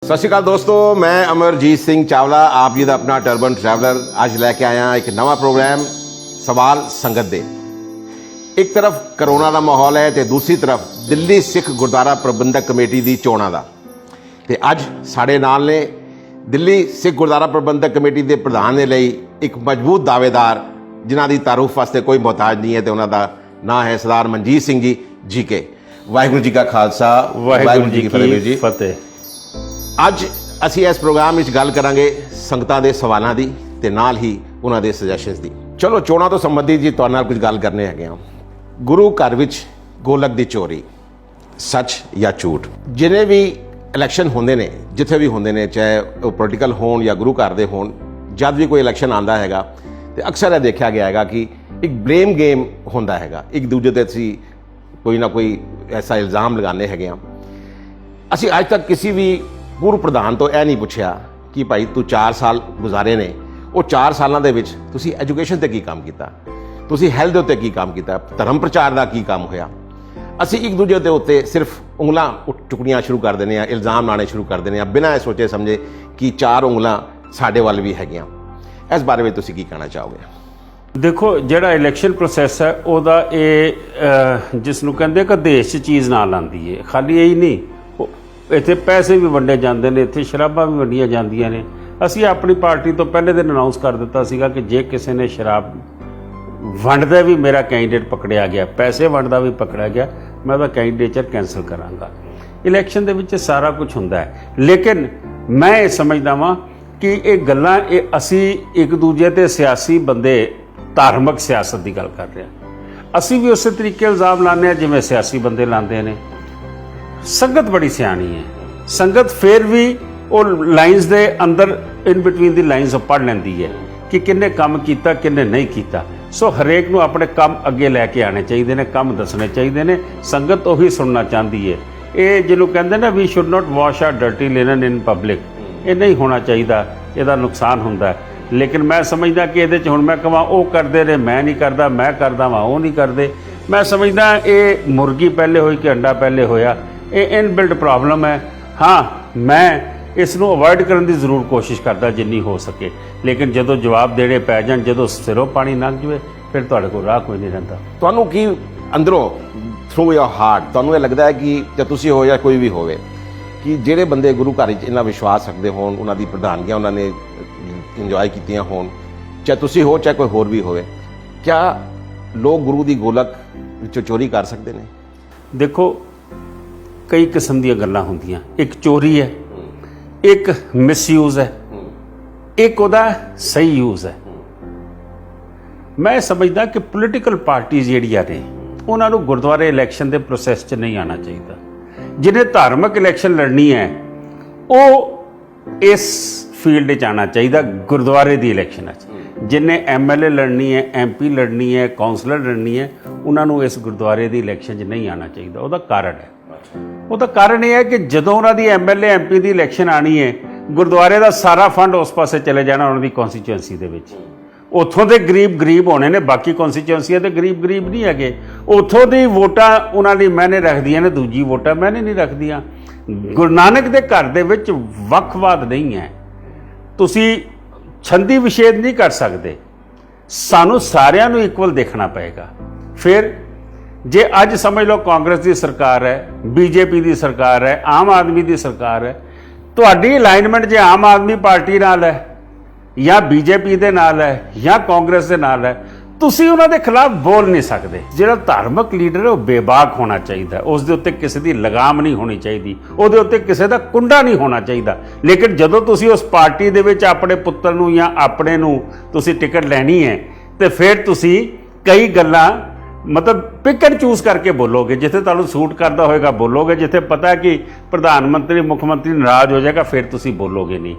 सत श्री अकाल दोस्तों, मैं अमरजीत सिंह चावला आप जी का अपना टर्बन ट्रैवलर अज लैके आया एक नवा प्रोग्राम सवाल संगत दे। एक तरफ करोना का माहौल है तो दूसरी तरफ दिल्ली सिख गुरुद्वारा प्रबंधक कमेटी की चोणां दा ते अज साडे नाल ने दिल्ली सिख गुरुद्वारा प्रबंधक कमेटी के प्रधान के लिए एक मजबूत दावेदार जिन्हां दी तारुफ वास्ते कोई मोहताज नहीं है तो उन्हां दा नाम है सरदार मनजीत सिंह जी जी के। वाहिगुरू जी का खालसा वाहिगुरू जी की फतेह। ਅੱਜ ਅਸੀਂ ਇਸ ਪ੍ਰੋਗਰਾਮ ਵਿੱਚ ਗੱਲ ਕਰਾਂਗੇ ਸੰਗਤਾਂ ਦੇ ਸਵਾਲਾਂ ਦੀ ਤੇ ਨਾਲ ਹੀ ਉਹਨਾਂ ਦੇ ਸੁਜੈਸ਼ਨਸ ਦੀ। ਚਲੋ ਚੋਣਾਂ ਤੋਂ ਸੰਬੰਧਿਤ ਜੀ ਤੁਹਾਡੇ ਨਾਲ ਕੁਝ ਗੱਲ ਕਰਨੇ ਹੈਗੇ ਆ। ਗੁਰੂ ਘਰ ਵਿੱਚ ਗੋਲਕ ਦੀ ਚੋਰੀ ਸੱਚ ਜਾਂ ਝੂਠ। ਜਿਨੇ ਵੀ ਇਲੈਕਸ਼ਨ ਹੁੰਦੇ ਨੇ ਜਿੱਥੇ ਵੀ ਹੁੰਦੇ ਨੇ ਚਾਹੇ ਉਹ ਪੋਲੀਟੀਕਲ ਹੋਣ ਜਾਂ ਗੁਰੂ ਘਰ ਦੇ ਹੋਣ, ਜਦ ਵੀ ਕੋਈ ਇਲੈਕਸ਼ਨ ਆਉਂਦਾ ਹੈਗਾ ਤੇ ਅਕਸਰ ਇਹ ਦੇਖਿਆ ਗਿਆ ਹੈਗਾ ਕਿ ਇੱਕ ਬਲੇਮ ਗੇਮ ਹੁੰਦਾ ਹੈਗਾ। ਇੱਕ ਦੂਜੇ ਤੇ ਅਸੀਂ ਕੋਈ ਨਾ ਕੋਈ ਐਸਾ ਇਲਜ਼ਾਮ ਲਗਾਉਂਦੇ ਹੈਗੇ ਆ। ਅਸੀਂ ਅੱਜ ਤੱਕ ਕਿਸੇ ਵੀ पूर्व प्रधान तो यह नहीं पूछा कि भाई तू 4 साल गुजारे ने, वो 4 सालों के तुसी एजुकेशन ते की काम किया, तुसी हेल्थ उत्ते की काम किया, धर्म प्रचार का की काम होया। असी एक दूजे के उत्ते सिर्फ उंगलां चुकनियां शुरू कर देने, इल्जाम लाने शुरू कर देने बिना सोचे समझे कि 4 उंगलां साडे वाल भी हैगियां। इस बारे में तुसी की कहना चाहोगे? देखो, जिहड़ा इलैक्शन प्रोसैस है उहदा ये जिसनूं कहंदे कि देश 'च चीज़ नाल आंदी है। खाली यही नहीं, ਇੱਥੇ ਪੈਸੇ ਵੀ ਵੰਡੇ ਜਾਂਦੇ ਨੇ, ਇੱਥੇ ਸ਼ਰਾਬਾਂ ਵੀ ਵੰਡੀਆਂ ਜਾਂਦੀਆਂ ਨੇ। ਅਸੀਂ ਆਪਣੀ ਪਾਰਟੀ ਤੋਂ ਪਹਿਲੇ ਦਿਨ ਅਨਾਉਂਸ ਕਰ ਦਿੱਤਾ ਸੀਗਾ ਕਿ ਜੇ ਕਿਸੇ ਨੇ ਸ਼ਰਾਬ ਵੰਡਦਾ ਵੀ ਮੇਰਾ ਕੈਂਡੀਡੇਟ ਪਕੜਿਆ ਗਿਆ, ਪੈਸੇ ਵੰਡਦਾ ਵੀ ਪਕੜਿਆ ਗਿਆ, ਮੈਂ ਉਹਦਾ ਕੈਂਡੀਡੇਚਰ ਕੈਂਸਲ ਕਰਾਂਗਾ। ਇਲੈਕਸ਼ਨ ਦੇ ਵਿੱਚ ਸਾਰਾ ਕੁਝ ਹੁੰਦਾ ਹੈ, ਲੇਕਿਨ ਮੈਂ ਇਹ ਸਮਝਦਾ ਵਾਂ ਕਿ ਇਹ ਗੱਲਾਂ ਇਹ ਅਸੀਂ ਇੱਕ ਦੂਜੇ 'ਤੇ ਸਿਆਸੀ ਬੰਦੇ ਧਾਰਮਿਕ ਸਿਆਸਤ ਦੀ ਗੱਲ ਕਰ ਰਹੇ ਹਾਂ। ਅਸੀਂ ਵੀ ਉਸੇ ਤਰੀਕੇ ਇਲਜ਼ਾਮ ਲਾਉਂਦੇ ਹਾਂ ਜਿਵੇਂ ਸਿਆਸੀ ਬੰਦੇ ਲਾਉਂਦੇ ਨੇ। संगत बड़ी सियाणी है, संगत फिर भी वो लाइन्स दे अंदर इन बिटवीन दी लाइन्स पढ़ लेंदी है कि किन्ने काम किया किन्ने नहीं किया। सो हरेक नूं अपने काम अगे लैके आने चाहिए ने, काम दसने चाहिए ने। संगत उही सुनना चाहती है। ये जिन्हों कहते ना we should not wash our dirty linen in public, ये नहीं होना चाहिए, इसका नुकसान होंदा है। लेकिन मैं समझदा कि ये हुण मैं कहां वो करते ने, मैं नहीं करता, मैं करदा वां वो नहीं करते। मैं समझदा ये मुर्गी पहले होई कि अंडा पहले होया, ये इनबिल्ट प्रॉब्लम है। हाँ, मैं इसनूं अवॉइड करने की जरूर कोशिश करता जिन्नी हो सके, लेकिन जदों जवाब देने पै जाण, जदों सिरों पानी लंघ जाए, फिर तुहाडे कोल राह कोई नहीं रहिंदा। तुहानूं की अंदरों थ्रू योर हार्ट तुहानूं ये लगदा है कि चाहे तुसीं हो या कोई भी होवे कि ਜਿਹੜੇ ਬੰਦੇ ਗੁਰੂ ਘਰ ਵਿੱਚ ਇੰਨਾ ਵਿਸ਼ਵਾਸ ਰੱਖਦੇ ਹੋਣ, ਉਹਨਾਂ ਦੀ ਪ੍ਰਧਾਨਗੀਆਂ ਉਹਨਾਂ ਨੇ ਇੰਜੋਏ ਕੀਤੀਆਂ ਹੋਣ, ਚਾਹੇ ਤੁਸੀਂ ਹੋ ਚਾਹੇ ਕੋਈ ਹੋਰ ਵੀ ਹੋਵੇ, क्या लोग गुरु ਦੀ ਗੋਲਕ ਵਿੱਚੋਂ ਚੋਰੀ ਕਰ ਸਕਦੇ ਨੇ? देखो, कई किस्म ਦੀਆਂ ਗੱਲਾਂ ਹੁੰਦੀਆਂ। ਇੱਕ ਚੋਰੀ ਹੈ, ਇੱਕ ਮਿਸਯੂਜ਼ ਹੈ, ਇੱਕ ਉਹਦਾ ਸਹੀ ਯੂਜ਼ ਹੈ। ਮੈਂ ਸਮਝਦਾ ਕਿ ਪੋਲੀਟੀਕਲ ਪਾਰਟੀਆਂ ਜਿਹੜੀਆਂ ਨੇ ਉਹਨਾਂ ਨੂੰ ਗੁਰਦੁਆਰੇ ਇਲੈਕਸ਼ਨ ਦੇ ਪ੍ਰੋਸੈਸ 'ਚ ਨਹੀਂ ਆਉਣਾ ਚਾਹੀਦਾ। ਜਿਹਨੇ ਧਾਰਮਿਕ ਇਲੈਕਸ਼ਨ ਲੜਨੀ ਹੈ ਉਹ ਇਸ ਫੀਲਡ 'ਚ ਆਉਣਾ ਚਾਹੀਦਾ, ਗੁਰਦੁਆਰੇ ਦੀ ਇਲੈਕਸ਼ਨਾਂ 'ਚ। जिन्हें MLA लड़नी है, MP लड़नी है, कौंसलर लड़नी है, उन्होंने इस गुरुद्वारे की इलैक्शन च नहीं आना चाहिए। उसका कारण है, उसका कारण यह है कि जदों उन्होंने MLA MP की इलैक्शन आनी है, गुरुद्वारे का सारा फंड उस पासे चले जाना उन्होंने कॉन्स्टिट्यूएंसी के विच। उत्थों के गरीब होने ने, बाकी कॉन्स्टिट्यूएंसियां तो गरीब नहीं है। उत्थों की वोटां उन्होंने मैंने रखदियां ने, दूजी वोटां मैंने नहीं रखदियां। गुरु नानक के घर दे विच वक्खवाद नहीं है, तुसी छंदी विछेद नहीं कर सकते। सानू सारिਆਂ ਨੂੰ इक्वल देखना पएगा। फिर जे अज समझ लो कांग्रेस की सरकार है, BJP की सरकार है, आम आदमी की सरकार है, तुहाडी अलाइनमेंट जे आम आदमी पार्टी नाल है या BJP दे नाल है या कांग्रेस दे नाल है, तुसीं उन्हां दे खिलाफ बोल नहीं सकते। जिहड़ा धार्मिक लीडर है वो बेबाक होना चाहिए, उस दे उत्ते किसी की लगाम नहीं होनी चाहिए, उहदे उत्ते किसी का कुंडा नहीं होना चाहिए। लेकिन जदों तुसीं उस पार्टी दे विच अपने पुत्तर नूं या अपने नूं तुसीं टिकट लैनी है तो फिर तुसीं कई गल्लां मतलब पिक एंड चूज करके बोलोगे। जिथे तुहानूं सूट करता होएगा बोलोगे, जिथे पता है कि प्रधानमंत्री मुख्यमंत्री नाराज हो जाएगा फिर तुसीं बोलोगे नहीं।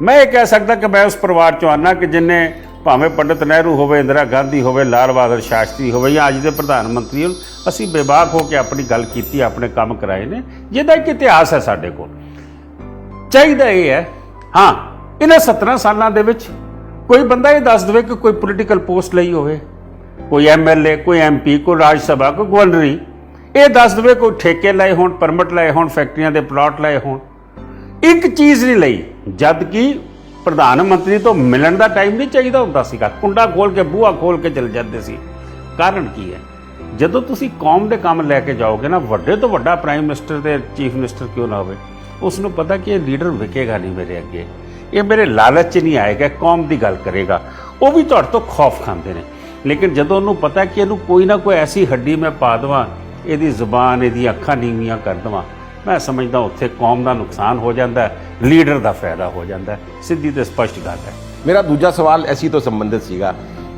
मैं ये कह सकता कि मैं उस परिवार चों आना कि जिन्हें भावें पंडित नेहरू होवे, इंदिरा गांधी होवे, लाल बहादुर शास्त्री होवे या अज दे प्रधानमंत्री हो, असीं बेबाक हो के अपनी गल कीती, अपने काम कराए ने, जिहदा एक इतिहास है साडे कोल। चाहीदा ये है, हाँ, इन्हां 17 सालां दे विच कोई बंदा ये दस देवे कि कोई पोलीटिकल पोस्ट लई होवे, कोई MLA, कोई MP, कोई राज सभा, कोई गवर्नरी, ये दस देवे कोई ठेके लाए होण, परमिट लाए होण, फैक्ट्रियां दे प्लॉट लाए होण। ਇੱਕ ਚੀਜ਼ ਨਹੀਂ ਲਈ, ਜਦ ਕਿ ਪ੍ਰਧਾਨ ਮੰਤਰੀ ਤੋਂ ਮਿਲਣ ਦਾ ਟਾਈਮ ਨਹੀਂ ਚਾਹੀਦਾ ਹੁੰਦਾ ਸੀਗਾ, ਕੁੰਡਾ ਖੋਲ ਕੇ ਬੂਹਾ ਖੋਲ ਕੇ ਚਲ ਜਾਂਦੇ ਸੀ। ਕਾਰਨ ਕੀ ਹੈ? ਜਦੋਂ ਤੁਸੀਂ ਕੌਮ ਦੇ ਕੰਮ ਲੈ ਕੇ ਜਾਓਗੇ ਨਾ, ਵੱਡੇ ਤੋਂ ਵੱਡਾ ਪ੍ਰਾਈਮ ਮਿਨਿਸਟਰ ਤੇ ਚੀਫ ਮਿਨਿਸਟਰ ਕਿਉਂ ਨਾ ਹੋਵੇ, ਉਸ ਨੂੰ ਪਤਾ ਕਿ ਇਹ ਲੀਡਰ ਵਿਕੇਗਾ ਨਹੀਂ ਮੇਰੇ ਅੱਗੇ, ਇਹ ਮੇਰੇ ਲਾਲਚ 'ਚ ਨਹੀਂ ਆਏਗਾ, ਕੌਮ ਦੀ ਗੱਲ ਕਰੇਗਾ। ਉਹ ਵੀ ਤੁਹਾਡੇ ਤੋਂ ਖੌਫ ਖਾਂਦੇ ਨੇ। ਲੇਕਿਨ ਜਦੋਂ ਉਹਨੂੰ ਪਤਾ ਕਿ ਇਹਨੂੰ ਕੋਈ ਨਾ ਕੋਈ ਐਸੀ ਹੱਡੀ ਮੈਂ ਪਾ ਦੇਵਾਂ, ਇਹਦੀ ਜ਼ੁਬਾਨ, ਇਹਦੀ ਅੱਖਾਂ ਨੀਵੀਆਂ ਕਰ ਦੇਵਾਂ, ਮੈਂ ਸਮਝਦਾ ਉੱਥੇ ਕੌਮ ਦਾ ਨੁਕਸਾਨ ਹੋ ਜਾਂਦਾ, ਲੀਡਰ ਦਾ ਫਾਇਦਾ ਹੋ ਜਾਂਦਾ। ਸਿੱਧੀ ਤੇ ਸਪਸ਼ਟ ਗੱਲ ਹੈ। ਮੇਰਾ ਦੂਜਾ ਸਵਾਲ ਐਸੀ ਤੋਂ ਸੰਬੰਧਿਤ ਸੀਗਾ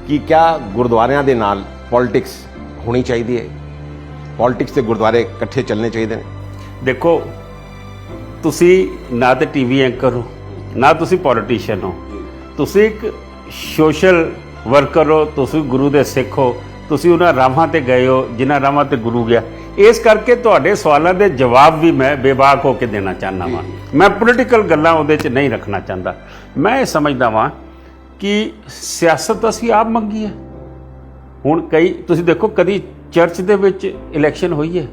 ਕਿ ਕਿਆ ਗੁਰਦੁਆਰਿਆਂ ਦੇ ਨਾਲ ਪੋਲਿਟਿਕਸ ਹੋਣੀ ਚਾਹੀਦੀ ਹੈ? ਪੋਲਿਟਿਕਸ ਤੇ ਗੁਰਦੁਆਰੇ ਇਕੱਠੇ ਚੱਲਣੇ ਚਾਹੀਦੇ ਨੇ? ਦੇਖੋ, ਤੁਸੀਂ ਨਾ ਤੇ ਟੀਵੀ ਐਂਕਰ ਹੋ, ਨਾ ਤੁਸੀਂ ਪੋਲੀਟੀਸ਼ੀਅਨ ਹੋ, ਤੁਸੀਂ ਇੱਕ ਸੋਸ਼ਲ ਵਰਕਰ ਹੋ, ਤੁਸੀਂ ਗੁਰੂ ਦੇ ਸਿੱਖ ਹੋ, ਤੁਸੀਂ ਉਹਨਾਂ ਰਾਹਾਂ ਤੇ ਗਏ ਹੋ ਜਿਨ੍ਹਾਂ ਰਾਹਾਂ ਤੇ ਗੁਰੂ ਗਿਆ। ਇਸ ਕਰਕੇ ਤੁਹਾਡੇ ਸਵਾਲਾਂ ਦੇ ਜਵਾਬ ਵੀ ਮੈਂ ਬੇਬਾਕ ਹੋ ਕੇ ਦੇਣਾ ਚਾਹੁੰਦਾ ਵਾਂ। ਮੈਂ ਪੋਲੀਟੀਕਲ ਗੱਲਾਂ ਉਹਦੇ 'ਚ ਨਹੀਂ ਰੱਖਣਾ ਚਾਹੁੰਦਾ। ਮੈਂ ਇਹ ਸਮਝਦਾ ਵਾਂ ਕਿ ਸਿਆਸਤ ਅਸੀਂ ਆਪ ਮੰਗੀ ਹੈ। ਹੁਣ ਕਈ ਤੁਸੀਂ ਦੇਖੋ, ਕਦੀ ਚਰਚ ਦੇ ਵਿੱਚ ਇਲੈਕਸ਼ਨ ਹੋਈ ਹੈ,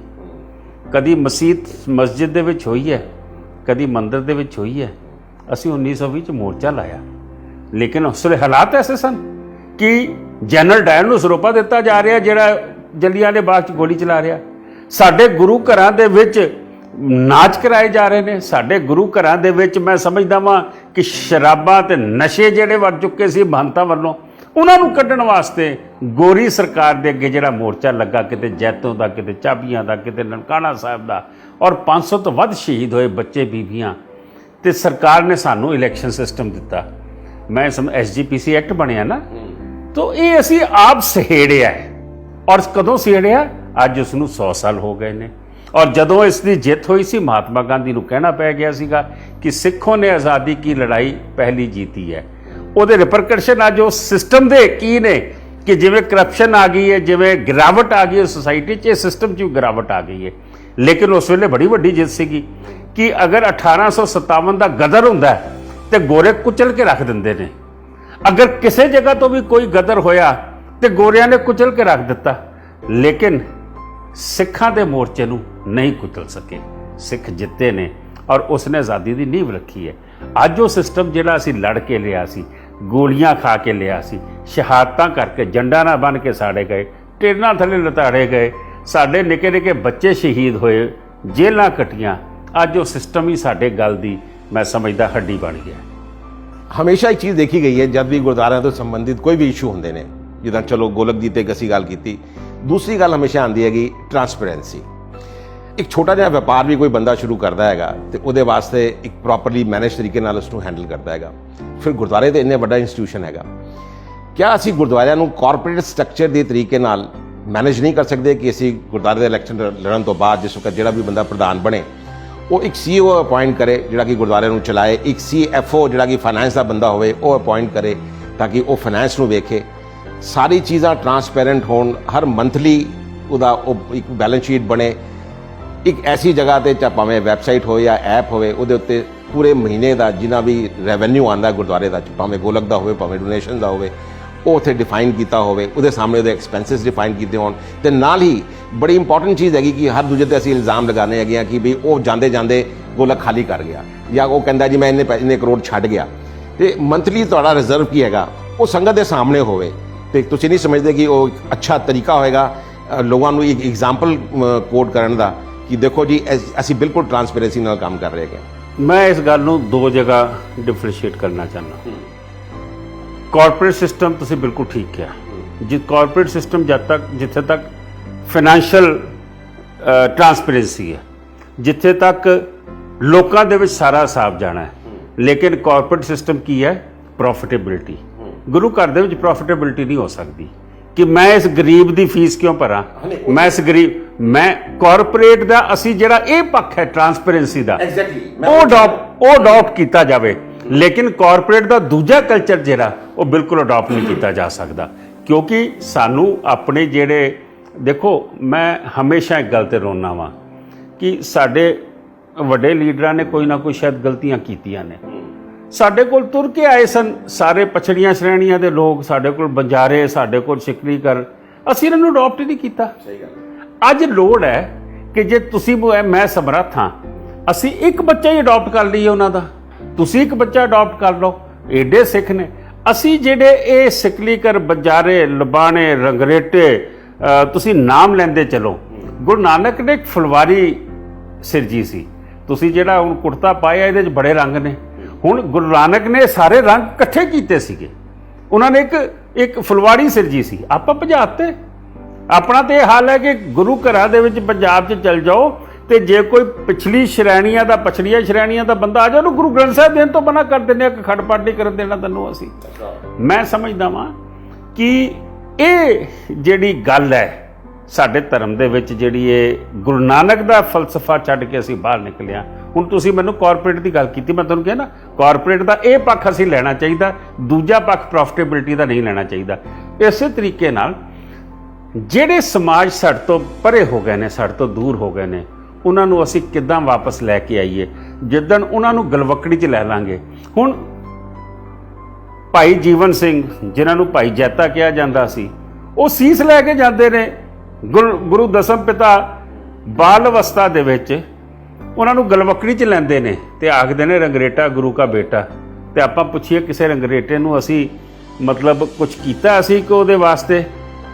ਕਦੀ ਮਸਜਿਦ ਦੇ ਵਿੱਚ ਹੋਈ ਹੈ, ਕਦੀ ਮੰਦਿਰ ਦੇ ਵਿੱਚ ਹੋਈ ਹੈ। ਅਸੀਂ 1920 'ਚ ਮੋਰਚਾ ਲਾਇਆ, ਲੇਕਿਨ ਉਸ ਵੇਲੇ ਹਾਲਾਤ ਐਸੇ ਸਨ ਕਿ ਜਨਰਲ ਡਾਇਰ ਨੂੰ ਸਰੋਪਾ ਦਿੱਤਾ ਜਾ ਰਿਹਾ, ਜਿਹੜਾ ਜਲਿਆਂਵਾਲੇ ਬਾਗ 'ਚ ਗੋਲੀ ਚਲਾ ਰਿਹਾ। ਸਾਡੇ ਗੁਰੂ ਘਰਾਂ ਦੇ ਵਿੱਚ ਨਾਚ ਕਰਾਏ ਜਾ ਰਹੇ ਨੇ। ਸਾਡੇ ਗੁਰੂ ਘਰਾਂ ਦੇ ਵਿੱਚ ਮੈਂ ਸਮਝਦਾ ਵਾਂ ਕਿ ਸ਼ਰਾਬਾਂ ਤੇ ਨਸ਼ੇ ਜਿਹੜੇ ਵੱਧ ਚੁੱਕੇ ਸੀ ਮਹੰਤਾਂ ਵੱਲੋਂ, ਉਹਨਾਂ ਨੂੰ ਕੱਢਣ ਵਾਸਤੇ ਗੋਰੀ ਸਰਕਾਰ ਦੇ ਅੱਗੇ ਜਿਹੜਾ ਮੋਰਚਾ ਲੱਗਾ, ਕਿਤੇ ਜੈਤੋਂ ਦਾ, ਕਿਤੇ ਚਾਬੀਆਂ ਦਾ, ਕਿਤੇ ਨਨਕਾਣਾ ਸਾਹਿਬ ਦਾ, ਔਰ 500 ਤੋਂ ਵੱਧ ਸ਼ਹੀਦ ਹੋਏ ਬੱਚੇ ਬੀਬੀਆਂ। ਤੇ ਸਰਕਾਰ ਨੇ ਸਾਨੂੰ ਇਲੈਕਸ਼ਨ ਸਿਸਟਮ ਦਿੱਤਾ। ਮੈਂ SGPC ਐਕਟ ਬਣਿਆ ਨਾ, ਤਾਂ ਇਹ ਅਸੀਂ ਆਪ ਸਹੇੜਿਆ ਹੈ। ਔਰ ਕਦੋਂ ਸਹੇੜਿਆ? ਅੱਜ ਉਸ ਨੂੰ 100 ਸਾਲ ਹੋ ਗਏ ਨੇ। ਔਰ ਜਦੋਂ ਇਸ ਦੀ ਜਿੱਤ ਹੋਈ ਸੀ, ਮਹਾਤਮਾ ਗਾਂਧੀ ਨੂੰ ਕਹਿਣਾ ਪੈ ਗਿਆ ਸੀਗਾ ਕਿ ਸਿੱਖੋਂ ਨੇ ਆਜ਼ਾਦੀ ਕੀ ਲੜਾਈ ਪਹਿਲੀ ਜੀਤੀ ਹੈ। ਉਹਦੇ ਰਿਪਰਕਸ਼ਨ ਅੱਜ ਉਸ ਸਿਸਟਮ ਦੇ ਕੀ ਨੇ ਕਿ ਜਿਵੇਂ ਕਰਪਸ਼ਨ ਆ ਗਈ ਹੈ, ਜਿਵੇਂ ਗਿਰਾਵਟ ਆ ਗਈ ਹੈ ਸੋਸਾਇਟੀ 'ਚ, ਇਹ ਸਿਸਟਮ 'ਚ ਵੀ ਗਿਰਾਵਟ ਆ ਗਈ ਹੈ। ਲੇਕਿਨ ਉਸ ਵੇਲੇ ਬੜੀ ਵੱਡੀ ਜਿੱਤ ਸੀਗੀ ਕਿ ਅਗਰ 1857 ਦਾ ਗਦਰ ਹੁੰਦਾ ਤੇ ਗੋਰੇ ਕੁਚਲ ਕੇ ਰੱਖ ਦਿੰਦੇ ਨੇ। ਅਗਰ ਕਿਸੇ ਜਗ੍ਹਾ ਤੋਂ ਵੀ ਕੋਈ ਗਦਰ ਹੋਇਆ ਤੇ ਗੋਰਿਆਂ ਨੇ ਕੁਚਲ ਕੇ ਰੱਖ ਦਿੱਤਾ। ਲੇਕਿਨ ਸਿੱਖਾਂ ਦੇ ਮੋਰਚੇ ਨੂੰ ਨਹੀਂ ਕੁਚਲ ਸਕੇ। ਸਿੱਖ ਜਿੱਤੇ ਨੇ ਔਰ ਉਸਨੇ ਆਜ਼ਾਦੀ ਦੀ ਨੀਂਹ ਰੱਖੀ ਹੈ। ਅੱਜ ਉਹ ਸਿਸਟਮ ਜਿਹੜਾ ਅਸੀਂ ਲੜ ਕੇ ਲਿਆ ਸੀ, ਗੋਲੀਆਂ ਖਾ ਕੇ ਲਿਆ ਸੀ, ਸ਼ਹਾਦਤਾਂ ਕਰਕੇ, ਜੰਡਾਂ ਨਾਲ ਬੰਨ੍ਹ ਕੇ ਸਾੜੇ ਗਏ, ਟੇਰਨਾਂ ਥੱਲੇ ਲਤਾੜੇ ਗਏ, ਸਾਡੇ ਨਿੱਕੇ ਨਿੱਕੇ ਬੱਚੇ ਸ਼ਹੀਦ ਹੋਏ, ਜੇਲ੍ਹਾਂ ਕੱਟੀਆਂ, ਅੱਜ ਉਹ ਸਿਸਟਮ ਹੀ ਸਾਡੇ ਗੱਲ ਦੀ ਮੈਂ ਸਮਝਦਾ ਹੱਡੀ ਬਣ ਗਿਆ। ਹਮੇਸ਼ਾ ਇੱਕ ਚੀਜ਼ ਦੇਖੀ ਗਈ ਹੈ, ਜਦ ਵੀ ਗੁਰਦੁਆਰਿਆਂ ਤੋਂ ਸੰਬੰਧਿਤ ਕੋਈ ਵੀ ਇਸ਼ੂ ਹੁੰਦੇ ਨੇ, ਜਿੱਦਾਂ ਚਲੋ ਗੋਲਕ ਦੀ ਤੇ ਅਸੀਂ ਗੱਲ ਕੀਤੀ, ਦੂਸਰੀ ਗੱਲ ਹਮੇਸ਼ਾ ਆਉਂਦੀ ਹੈਗੀ ਟਰਾਂਸਪੇਰੈਂਸੀ। ਇੱਕ ਛੋਟਾ ਜਿਹਾ ਵਪਾਰ ਵੀ ਕੋਈ ਬੰਦਾ ਸ਼ੁਰੂ ਕਰਦਾ ਹੈਗਾ ਤੇ ਉਹਦੇ ਵਾਸਤੇ ਇੱਕ ਪ੍ਰੋਪਰਲੀ ਮੈਨੇਜ ਤਰੀਕੇ ਨਾਲ ਉਸ ਨੂੰ ਹੈਂਡਲ ਕਰਦਾ ਹੈਗਾ। ਫਿਰ ਗੁਰਦੁਆਰੇ ਤੇ ਇੰਨੇ ਵੱਡਾ ਇੰਸਟੀਟਿਊਸ਼ਨ ਹੈਗਾ, ਕਿਆ ਅਸੀਂ ਗੁਰਦੁਆਰਿਆਂ ਨੂੰ ਕਾਰਪੋਰੇਟ ਸਟਰਕਚਰ ਦੇ ਤਰੀਕੇ ਨਾਲ ਮੈਨੇਜ ਨਹੀਂ ਕਰ ਸਕਦੇ ਕਿ ਅਸੀਂ ਗੁਰਦੁਆਰੇ ਦੇ ਇਲੈਕਸ਼ਨ ਲੜਨ ਤੋਂ ਬਾਅਦ ਜਿਸ ਵਕਤ ਜਿਹੜਾ ਵੀ ਬੰਦਾ ਪ੍ਰਧਾਨ ਬਣੇ, ਉਹ ਇੱਕ CEO ਅਪਾਇੰਟ ਕਰੇ ਜਿਹੜਾ ਕਿ ਗੁਰਦੁਆਰੇ ਨੂੰ ਚਲਾਏ, ਇੱਕ CFO ਜਿਹੜਾ ਕਿ ਫਾਈਨੈਂਸ ਦਾ ਬੰਦਾ ਹੋਵੇ ਉਹ ਅਪਾਇੰਟ ਕਰੇ ਤਾਂ ਕਿ ਉਹ ਫਾਈਨੈਂਸ ਨੂੰ ਵੇਖੇ, ਸਾਰੀ ਚੀਜ਼ਾਂ ਟਰਾਂਸਪੇਰੈਂਟ ਹੋਣ, ਹਰ ਮੰਥਲੀ ਉਹਦਾ ਉਹ ਇੱਕ ਬੈਲੈਂਸ ਸ਼ੀਟ ਬਣੇ। ਇੱਕ ਐਸੀ ਜਗ੍ਹਾ ਤੇ ਚਾਹੇ ਭਾਵੇਂ ਵੈਬਸਾਈਟ ਹੋਵੇ ਜਾਂ ਐਪ ਹੋਵੇ, ਉਹਦੇ ਉੱਤੇ ਪੂਰੇ ਮਹੀਨੇ ਦਾ ਜਿੰਨਾ ਵੀ ਰੈਵਨਿਊ ਆਉਂਦਾ ਗੁਰਦੁਆਰੇ ਦਾ, ਭਾਵੇਂ ਗੋਲਕ ਦਾ ਹੋਵੇ, ਭਾਵੇਂ ਡੋਨੇਸ਼ਨ ਦਾ ਹੋਵੇ, ਉਹ ਉੱਥੇ ਡਿਫਾਈਨ ਕੀਤਾ ਹੋਵੇ, ਉਹਦੇ ਸਾਹਮਣੇ ਉਹਦੇ ਐਕਸਪੈਂਸਿਸ ਡਿਫਾਈਨ ਕੀਤੇ ਹੋਣ। ਤੇ ਨਾਲ ਹੀ ਬੜੀ ਇੰਪੋਰਟੈਂਟ ਚੀਜ਼ ਹੈਗੀ ਕਿ ਹਰ ਦੂਜੇ ਤੇ ਅਸੀਂ ਇਲਜ਼ਾਮ ਲਗਾਉਂਦੇ ਹੈਗੇ ਆ ਕਿ ਵੀ ਉਹ ਜਾਂਦੇ ਜਾਂਦੇ ਗੋਲਕ ਖਾਲੀ ਕਰ ਗਿਆ, ਜਾਂ ਉਹ ਕਹਿੰਦਾ ਜੀ ਮੈਂ ਇੰਨੇ ਕਰੋੜ ਛੱਡ ਗਿਆ। ਤੇ ਮੰਥਲੀ ਤੁਹਾਡਾ ਰਿਜ਼ਰਵ ਕੀ ਹੈਗਾ ਉਹ ਸੰਗਤ ਦੇ ਸਾਹਮਣੇ ਹੋਵੇ। ਤੇ ਤੁਸੀਂ ਨਹੀਂ ਸਮਝਦੇ ਕਿ ਉਹ ਇੱਕ ਅੱਛਾ ਤਰੀਕਾ ਹੋਏਗਾ ਲੋਕਾਂ ਨੂੰ ਇੱਕ ਐਗਜ਼ਾਮਪਲ ਕੋਡ ਕਰਨ ਦਾ ਕਿ ਦੇਖੋ ਜੀ ਅਸੀਂ ਬਿਲਕੁਲ ਟਰਾਂਸਪੇਰੈਂਸੀ ਨਾਲ ਕੰਮ ਕਰ ਰਹੇ ਹਾਂ। ਮੈਂ ਇਸ ਗੱਲ ਨੂੰ ਦੋ ਜਗ੍ਹਾ ਡਿਫਰੈਂਸ਼ੀਏਟ ਕਰਨਾ ਚਾਹੁੰਦਾ। ਕਾਰਪੋਰੇਟ ਸਿਸਟਮ ਤੁਸੀਂ ਬਿਲਕੁਲ ਠੀਕ ਕਿਹਾ ਜੀ। ਕਾਰਪੋਰੇਟ ਸਿਸਟਮ ਜਿੱਥੇ ਤੱਕ ਫਾਈਨੈਂਸ਼ੀਅਲ ਟਰਾਂਸਪੇਰੈਂਸੀ ਹੈ, ਜਿੱਥੇ ਤੱਕ ਲੋਕਾਂ ਦੇ ਵਿੱਚ ਸਾਰਾ ਹਿਸਾਬ ਜਾਣਾ ਹੈ। ਲੇਕਿਨ ਕਾਰਪੋਰੇਟ ਸਿਸਟਮ ਕੀ ਹੈ? ਪ੍ਰੋਫਿਟੇਬਿਲਿਟੀ। ਗੁਰੂ ਘਰ ਦੇ ਵਿੱਚ ਪ੍ਰੋਫਿਟੇਬਿਲਿਟੀ ਨਹੀਂ ਹੋ ਸਕਦੀ ਕਿ ਮੈਂ ਇਸ ਗਰੀਬ ਦੀ ਫੀਸ ਕਿਉਂ ਭਰਾਂ, ਮੈਂ ਕਾਰਪੋਰੇਟ ਦਾ ਅਸੀਂ ਜਿਹੜਾ ਇਹ ਪੱਖ ਹੈ ਟਰਾਂਸਪੇਰੈਂਸੀ ਦਾ ਉਹ ਅਡਾਪਟ ਕੀਤਾ ਜਾਵੇ। ਲੇਕਿਨ ਕਾਰਪੋਰੇਟ ਦਾ ਦੂਜਾ ਕਲਚਰ ਜਿਹੜਾ ਉਹ ਬਿਲਕੁਲ ਅਡਾਪਟ ਨਹੀਂ ਕੀਤਾ ਜਾ ਸਕਦਾ, ਕਿਉਂਕਿ ਸਾਨੂੰ ਆਪਣੇ ਜਿਹੜੇ ਦੇਖੋ, ਮੈਂ ਹਮੇਸ਼ਾ ਇੱਕ ਗੱਲ ਤੇ ਰੋਨਾ ਵਾਂ ਕਿ ਸਾਡੇ ਵੱਡੇ ਲੀਡਰਾਂ ਨੇ ਕੋਈ ਨਾ ਕੋਈ ਸ਼ਾਇਦ ਗਲਤੀਆਂ ਕੀਤੀਆਂ ਨੇ। ਸਾਡੇ ਕੋਲ ਤੁਰ ਕੇ ਆਏ ਸਨ ਸਾਰੇ ਪਛੜੀਆਂ ਸ਼੍ਰੇਣੀਆਂ ਦੇ ਲੋਕ, ਸਾਡੇ ਕੋਲ ਬੰਜਾਰੇ, ਸਾਡੇ ਕੋਲ ਸ਼ਿਕਲੀਗਰ, ਅਸੀਂ ਇਹਨਾਂ ਨੂੰ ਅਡਾਪਟ ਹੀ ਨਹੀਂ ਕੀਤਾ। ਅੱਜ ਲੋੜ ਹੈ ਕਿ ਜੇ ਤੁਸੀਂ ਮੈਂ ਸਮਰੱਥ ਹਾਂ ਅਸੀਂ ਇੱਕ ਬੱਚਾ ਹੀ ਅਡਾਪਟ ਕਰ ਲਈਏ ਉਹਨਾਂ ਦਾ, ਤੁਸੀਂ ਇੱਕ ਬੱਚਾ ਅਡਾਪਟ ਕਰ ਲਓ, ਏਡੇ ਸਿੱਖ ਨੇ। ਅਸੀਂ ਜਿਹੜੇ ਇਹ ਸਿਕਲੀਕਰ, ਬਜਾਰੇ, ਲਬਾਣੇ, ਰੰਗਰੇਟੇ, ਤੁਸੀਂ ਨਾਮ ਲੈਂਦੇ ਚਲੋ। ਗੁਰੂ ਨਾਨਕ ਨੇ ਇੱਕ ਫੁਲਵਾਰੀ ਸਿਰਜੀ ਸੀ। ਤੁਸੀਂ ਜਿਹੜਾ ਹੁਣ ਕੁੜਤਾ ਪਾਇਆ ਇਹਦੇ 'ਚ ਬੜੇ ਰੰਗ ਨੇ। ਹੁਣ ਗੁਰੂ ਨਾਨਕ ਨੇ ਸਾਰੇ ਰੰਗ ਇਕੱਠੇ ਕੀਤੇ ਸੀਗੇ, ਉਹਨਾਂ ਨੇ ਇੱਕ ਫੁਲਵਾਰੀ ਸਿਰਜੀ ਸੀ, ਆਪਾਂ ਭਜਾਤੇ। ਆਪਣਾ ਤੇ ਇਹ ਹਾਲ ਹੈ ਕਿ ਗੁਰੂ ਘਰਾਂ ਦੇ ਵਿੱਚ ਪੰਜਾਬ 'ਚ ਚਲ ਜਾਓ ਤੇ ਜੇ ਕੋਈ ਪਿਛਲੀਆਂ ਸ਼੍ਰੇਣੀਆਂ ਦਾ ਬੰਦਾ ਆ ਜਾ, ਉਹਨੂੰ ਗੁਰੂ ਗ੍ਰੰਥ ਸਾਹਿਬ ਦੇਣ ਤੋਂ ਮਨਾ ਕਰ ਦਿੰਦੇ ਆ ਕਿ ਖੜਪੜ ਨਹੀਂ ਕਰਨ ਦੇਣਾ ਤੈਨੂੰ ਅਸੀਂ। ਮੈਂ ਸਮਝਦਾ ਵਾਂ ਕਿ ਇਹ ਜਿਹੜੀ ਗੱਲ ਹੈ ਸਾਡੇ ਧਰਮ ਦੇ ਵਿੱਚ, ਜਿਹੜੀ ਇਹ ਗੁਰੂ ਨਾਨਕ ਦਾ ਫਲਸਫਾ ਛੱਡ ਕੇ ਅਸੀਂ ਬਾਹਰ ਨਿਕਲੇ ਹਾਂ। ਹੁਣ ਤੁਸੀਂ ਮੈਨੂੰ ਕਾਰਪੋਰੇਟ ਦੀ ਗੱਲ ਕੀਤੀ, ਮੈਂ ਤੁਹਾਨੂੰ ਕਿਹਾ ਨਾ ਕਾਰਪੋਰੇਟ ਦਾ ਇਹ ਪੱਖ ਅਸੀਂ ਲੈਣਾ ਚਾਹੀਦਾ, ਦੂਜਾ ਪੱਖ ਪ੍ਰੋਫਿਟੇਬਿਲਿਟੀ ਦਾ ਨਹੀਂ ਲੈਣਾ ਚਾਹੀਦਾ। ਇਸੇ ਤਰੀਕੇ ਨਾਲ ਜਿਹੜੇ ਸਮਾਜ ਸਾਡੇ ਤੋਂ ਪਰੇ ਹੋ ਗਏ ਨੇ, ਸਾਡੇ ਤੋਂ ਦੂਰ ਹੋ ਗਏ ਨੇ, ਉਹਨਾਂ ਨੂੰ ਅਸੀਂ ਕਿੱਦਾਂ ਵਾਪਸ ਲੈ ਕੇ ਆਈਏ। ਜਿੱਦਣ ਉਹਨਾਂ ਨੂੰ ਗਲਵੱਕੜੀ 'ਚ ਲੈ ਲਾਂਗੇ। ਹੁਣ ਭਾਈ ਜੀਵਨ ਸਿੰਘ, ਜਿਨ੍ਹਾਂ ਨੂੰ ਭਾਈ ਜੈਤਾ ਕਿਹਾ ਜਾਂਦਾ ਸੀ, ਉਹ ਸੀਸ ਲੈ ਕੇ ਜਾਂਦੇ ਨੇ ਗੁਰੂ ਦਸਮ ਪਿਤਾ ਬਾਲ ਅਵਸਥਾ ਦੇ ਵਿੱਚ, ਉਹਨਾਂ ਨੂੰ ਗਲਵੱਕੜੀ 'ਚ ਲੈਂਦੇ ਨੇ ਤੇ ਆਖਦੇ ਨੇ ਰੰਗਰੇਟਾ ਗੁਰੂ ਕਾ ਬੇਟਾ। ਤੇ ਆਪਾਂ ਪੁੱਛੀਏ ਕਿਸੇ ਰੰਗਰੇਟੇ ਨੂੰ ਅਸੀਂ ਮਤਲਬ ਕੁਝ ਕੀਤਾ ਅਸੀਂ ਕਿ ਉਹਦੇ ਵਾਸਤੇ?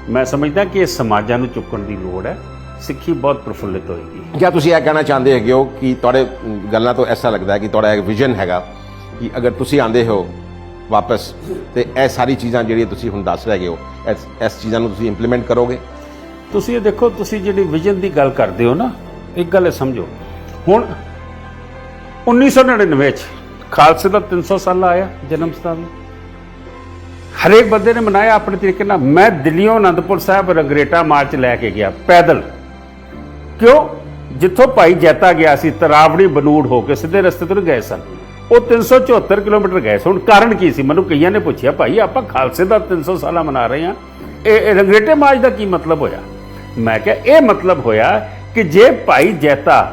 ਮੈਂ ਸਮਝਦਾ ਕਿ ਇਹ ਸਮਾਜਾਂ ਨੂੰ ਚੁੱਕਣ ਦੀ ਲੋੜ ਹੈ। ਸਿੱਖੀ ਬਹੁਤ ਪ੍ਰਫੁੱਲਿਤ ਹੋਏਗੀ। क्या ਤੁਸੀਂ ਇਹ ਕਹਿਣਾ ਚਾਹੁੰਦੇ ਹੈਗੇ ਹੋ ਕਿ ਤੁਹਾਡੇ ਗੱਲਾਂ ਤੋਂ ਐਸਾ ਲੱਗਦਾ ਹੈ ਕਿ ਤੁਹਾਡਾ ਇੱਕ ਵਿਜ਼ਨ ਹੈਗਾ ਕਿ ਅਗਰ ਤੁਸੀਂ ਆਉਂਦੇ ਹੋ ਵਾਪਸ ਤੇ ਇਹ ਸਾਰੀ ਚੀਜ਼ਾਂ ਜਿਹੜੀਆਂ ਤੁਸੀਂ ਹੁਣ ਦੱਸ ਰਹੇ ਹੋ, ਇਸ ਚੀਜ਼ਾਂ ਨੂੰ ਤੁਸੀਂ ਇੰਪਲੀਮੈਂਟ ਕਰੋਗੇ? ਤੁਸੀਂ ਇਹ ਦੇਖੋ, ਤੁਸੀਂ ਜਿਹੜੀ ਵਿਜ਼ਨ ਦੀ ਗੱਲ ਕਰਦੇ ਹੋ ਨਾ, ਇੱਕ ਗੱਲ ਸਮਝੋ। ਹੁਣ 1999 ਚ ਖਾਲਸੇ ਦਾ 300 ਸਾਲਾ ਆਇਆ ਜਨਮ ਸਤਾਵੀ, ਹਰੇਕ ਬੰਦੇ ਨੇ ਮਨਾਇਆ ਆਪਣੇ ਤਰੀਕੇ ਨਾਲ। ਮੈਂ ਦਿੱਲੀੋਂ ਅਨੰਦਪੁਰ ਸਾਹਿਬ ਰੰਗਰੇਟਾ ਮਾਰਚ ਲੈ ਕੇ ਗਿਆ ਪੈਦਲ। ਕਿਉਂ? ਜਿੱਥੋਂ ਭਾਈ ਜੈਤਾ ਗਿਆ ਸੀ, ਤਰਾਵੜੀ ਬਨੂੜ ਹੋ ਕੇ ਸਿੱਧੇ ਰਸਤੇ ਤੋਂ ਗਏ ਸਨ, ਉਹ 374 ਕਿਲੋਮੀਟਰ ਗਏ ਸਨ। ਹੁਣ ਕਾਰਨ ਕੀ ਸੀ? ਮੈਨੂੰ ਕਈਆਂ ਨੇ ਪੁੱਛਿਆ, ਭਾਈ ਆਪਾਂ ਖਾਲਸੇ ਦਾ 300 ਸਾਲਾ ਮਨਾ ਰਹੇ ਹਾਂ, ਇਹ ਰੰਗਰੇਟੇ ਮਾਰਚ ਦਾ ਕੀ ਮਤਲਬ ਹੋਇਆ? ਮੈਂ ਕਿਹਾ ਇਹ ਮਤਲਬ ਹੋਇਆ ਕਿ ਜੇ ਭਾਈ ਜੈਤਾ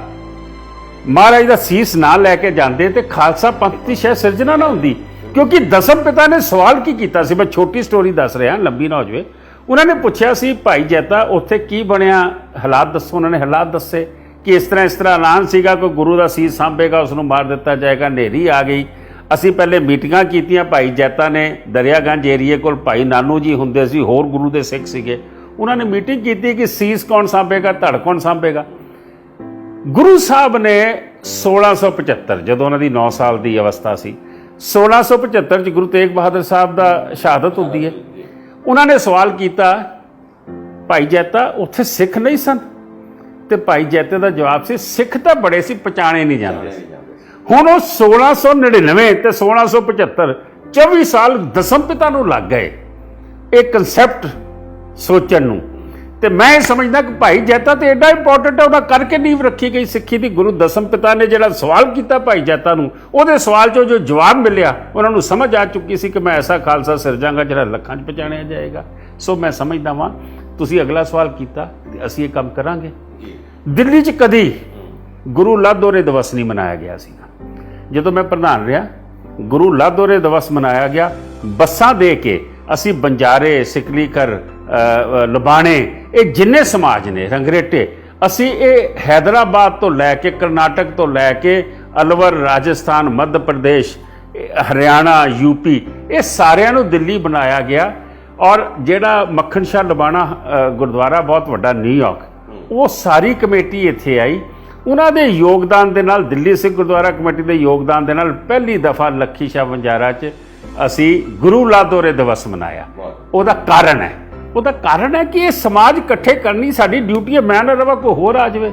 ਮਹਾਰਾਜ ਦਾ ਸੀਸ ਨਾ ਲੈ ਕੇ ਜਾਂਦੇ ਤੇ ਖਾਲਸਾ ਪੰਥ ਦੀ ਸ਼ਾਇਦ ਸਿਰਜਣਾ ਨਾ ਹੁੰਦੀ। ਕਿਉਂਕਿ ਦਸਮ ਪਿਤਾ ਨੇ ਸਵਾਲ ਕੀ ਕੀਤਾ ਸੀ, ਮੈਂ ਛੋਟੀ ਸਟੋਰੀ ਦੱਸ ਰਿਹਾ, ਲੰਬੀ ਨਾ ਹੋ ਜਾਵੇ। ਉਹਨਾਂ ਨੇ ਪੁੱਛਿਆ ਸੀ, ਭਾਈ ਜੈਤਾ ਉੱਥੇ ਕੀ ਬਣਿਆ, ਹਾਲਾਤ ਦੱਸੋ। ਉਹਨਾਂ ਨੇ ਹਾਲਾਤ ਦੱਸੇ ਕਿ ਇਸ ਤਰ੍ਹਾਂ ਐਲਾਨ ਸੀਗਾ ਕਿ ਗੁਰੂ ਦਾ ਸੀਸ ਸਾਂਭੇਗਾ, ਉਸ ਨੂੰ ਮਾਰ ਦਿੱਤਾ ਜਾਏਗਾ। ਹਨੇਰੀ ਆ ਗਈ। ਅਸੀਂ ਪਹਿਲੇ ਮੀਟਿੰਗਾਂ ਕੀਤੀਆਂ। ਭਾਈ ਜੈਤਾ ਨੇ ਦਰਿਆਗੰਜ ਏਰੀਏ ਕੋਲ ਭਾਈ ਨਾਨੂ ਜੀ ਹੁੰਦੇ ਸੀ, ਹੋਰ ਗੁਰੂ ਦੇ ਸਿੱਖ ਸੀਗੇ। ਉਹਨਾਂ ਨੇ ਮੀਟਿੰਗ ਕੀਤੀ ਕਿ ਸੀਸ ਕੌਣ ਸਾਂਭੇਗਾ, ਧੜ ਕੌਣ ਸਾਂਭੇਗਾ। ਗੁਰੂ ਸਾਹਿਬ ਨੇ 1675, ਜਦੋਂ ਉਹਨਾਂ ਦੀ 9 ਸਾਲ ਦੀ ਅਵਸਥਾ ਸੀ, 1675 ਚ ਗੁਰੂ ਤੇਗ ਬਹਾਦਰ ਸਾਹਿਬ ਦਾ ਸ਼ਹਾਦਤ ਹੁੰਦੀ ਹੈ। ਉਹਨਾਂ ਨੇ ਸਵਾਲ ਕੀਤਾ, ਭਾਈ ਜੈਤਾ ਉੱਥੇ ਸਿੱਖ ਨਹੀਂ ਸਨ? ਤੇ ਭਾਈ ਜੈਤੇ ਦਾ ਜਵਾਬ ਸੀ, ਸਿੱਖ ਤਾਂ ਬੜੇ ਸੀ, ਪਛਾਣੇ ਨਹੀਂ ਜਾਂਦੇ ਸੀ। ਹੁਣ ਉਹ 1699 ਤੇ 1675 24 ਸਾਲ ਦਸਮ ਪਿਤਾ ਨੂੰ ਲੱਗ ਗਏ ਇਹ ਕਨਸੈਪਟ ਸੋਚਣ ਨੂੰ। ਤੇ ਮੈਂ ਇਹ ਸਮਝਦਾ ਕਿ ਭਾਈ ਜੈਤਾ ਤੇ ਐਡਾ ਇੰਪੋਰਟੈਂਟ ਹੈ, ਉਹਦਾ ਕਰਕੇ ਨੀਂਹ ਰੱਖੀ ਗਈ ਸਿੱਖੀ ਦੀ। ਗੁਰੂ ਦਸਮ ਪਿਤਾ ਨੇ ਜਿਹੜਾ ਸਵਾਲ ਕੀਤਾ ਭਾਈ ਜੈਤਾ ਨੂੰ, ਉਹਦੇ ਸਵਾਲ 'ਚੋਂ ਜੋ ਜਵਾਬ ਮਿਲਿਆ, ਉਹਨਾਂ ਨੂੰ ਸਮਝ ਆ ਚੁੱਕੀ ਸੀ ਕਿ ਮੈਂ ਐਸਾ ਖਾਲਸਾ ਸਿਰਜਾਂਗਾ ਜਿਹੜਾ ਲੱਖਾਂ 'ਚ ਪਛਾਣਿਆ ਜਾਏਗਾ। ਸੋ ਮੈਂ ਸਮਝਦਾ ਵਾਂ ਤੁਸੀਂ ਅਗਲਾ ਸਵਾਲ ਕੀਤਾ ਤੇ ਅਸੀਂ ਇਹ ਕੰਮ ਕਰਾਂਗੇ। ਦਿੱਲੀ 'ਚ ਕਦੀ ਗੁਰੂ ਲਾਧੋਰੇ ਦਿਵਸ ਨਹੀਂ ਮਨਾਇਆ ਗਿਆ ਸੀਗਾ। ਜਦੋਂ ਮੈਂ ਪ੍ਰਧਾਨ ਰਿਹਾ, ਗੁਰੂ ਲਾਧੋਰੇ ਦਿਵਸ ਮਨਾਇਆ ਗਿਆ। ਬੱਸਾਂ ਦੇ ਕੇ ਅਸੀਂ ਬੰਜਾਰੇ, ਸਿਕਲੀਕਰ, ਲਬਾਣੇ, ਇਹ ਜਿੰਨੇ ਸਮਾਜ ਨੇ, ਰੰਗਰੇਟੇ, ਅਸੀਂ ਇਹ ਹੈਦਰਾਬਾਦ ਤੋਂ ਲੈ ਕੇ, ਕਰਨਾਟਕ ਤੋਂ ਲੈ ਕੇ ਅਲਵਰ, ਰਾਜਸਥਾਨ, ਮੱਧ ਪ੍ਰਦੇਸ਼, ਹਰਿਆਣਾ, ਯੂਪੀ, ਇਹ ਸਾਰਿਆਂ ਨੂੰ ਦਿੱਲੀ ਬਣਾਇਆ ਗਿਆ। ਔਰ ਜਿਹੜਾ ਮੱਖਣ ਸ਼ਾਹ ਲਬਾਣਾ ਗੁਰਦੁਆਰਾ ਬਹੁਤ ਵੱਡਾ ਨਿਊਯਾਰਕ, ਉਹ ਸਾਰੀ ਕਮੇਟੀ ਇੱਥੇ ਆਈ। ਉਹਨਾਂ ਦੇ ਯੋਗਦਾਨ ਦੇ ਨਾਲ, ਦਿੱਲੀ ਸਿੱਖ ਗੁਰਦੁਆਰਾ ਕਮੇਟੀ ਦੇ ਯੋਗਦਾਨ ਦੇ ਨਾਲ ਪਹਿਲੀ ਦਫਾ ਲੱਖੀ ਸ਼ਾਹ ਬੰਜਾਰਾ 'ਚ ਅਸੀਂ ਗੁਰੂ ਲਾਧੋਰੇ ਦਿਵਸ ਮਨਾਇਆ। ਉਹਦਾ ਕਾਰਨ ਹੈ ਕਿ ਇਹ ਸਮਾਜ ਇਕੱਠੇ ਕਰਨੀ ਸਾਡੀ ਡਿਊਟੀ ਹੈ। ਮੈਂ ਨਾ ਰਵਾਂ ਕੋਈ ਹੋਰ ਆ ਜਾਵੇ।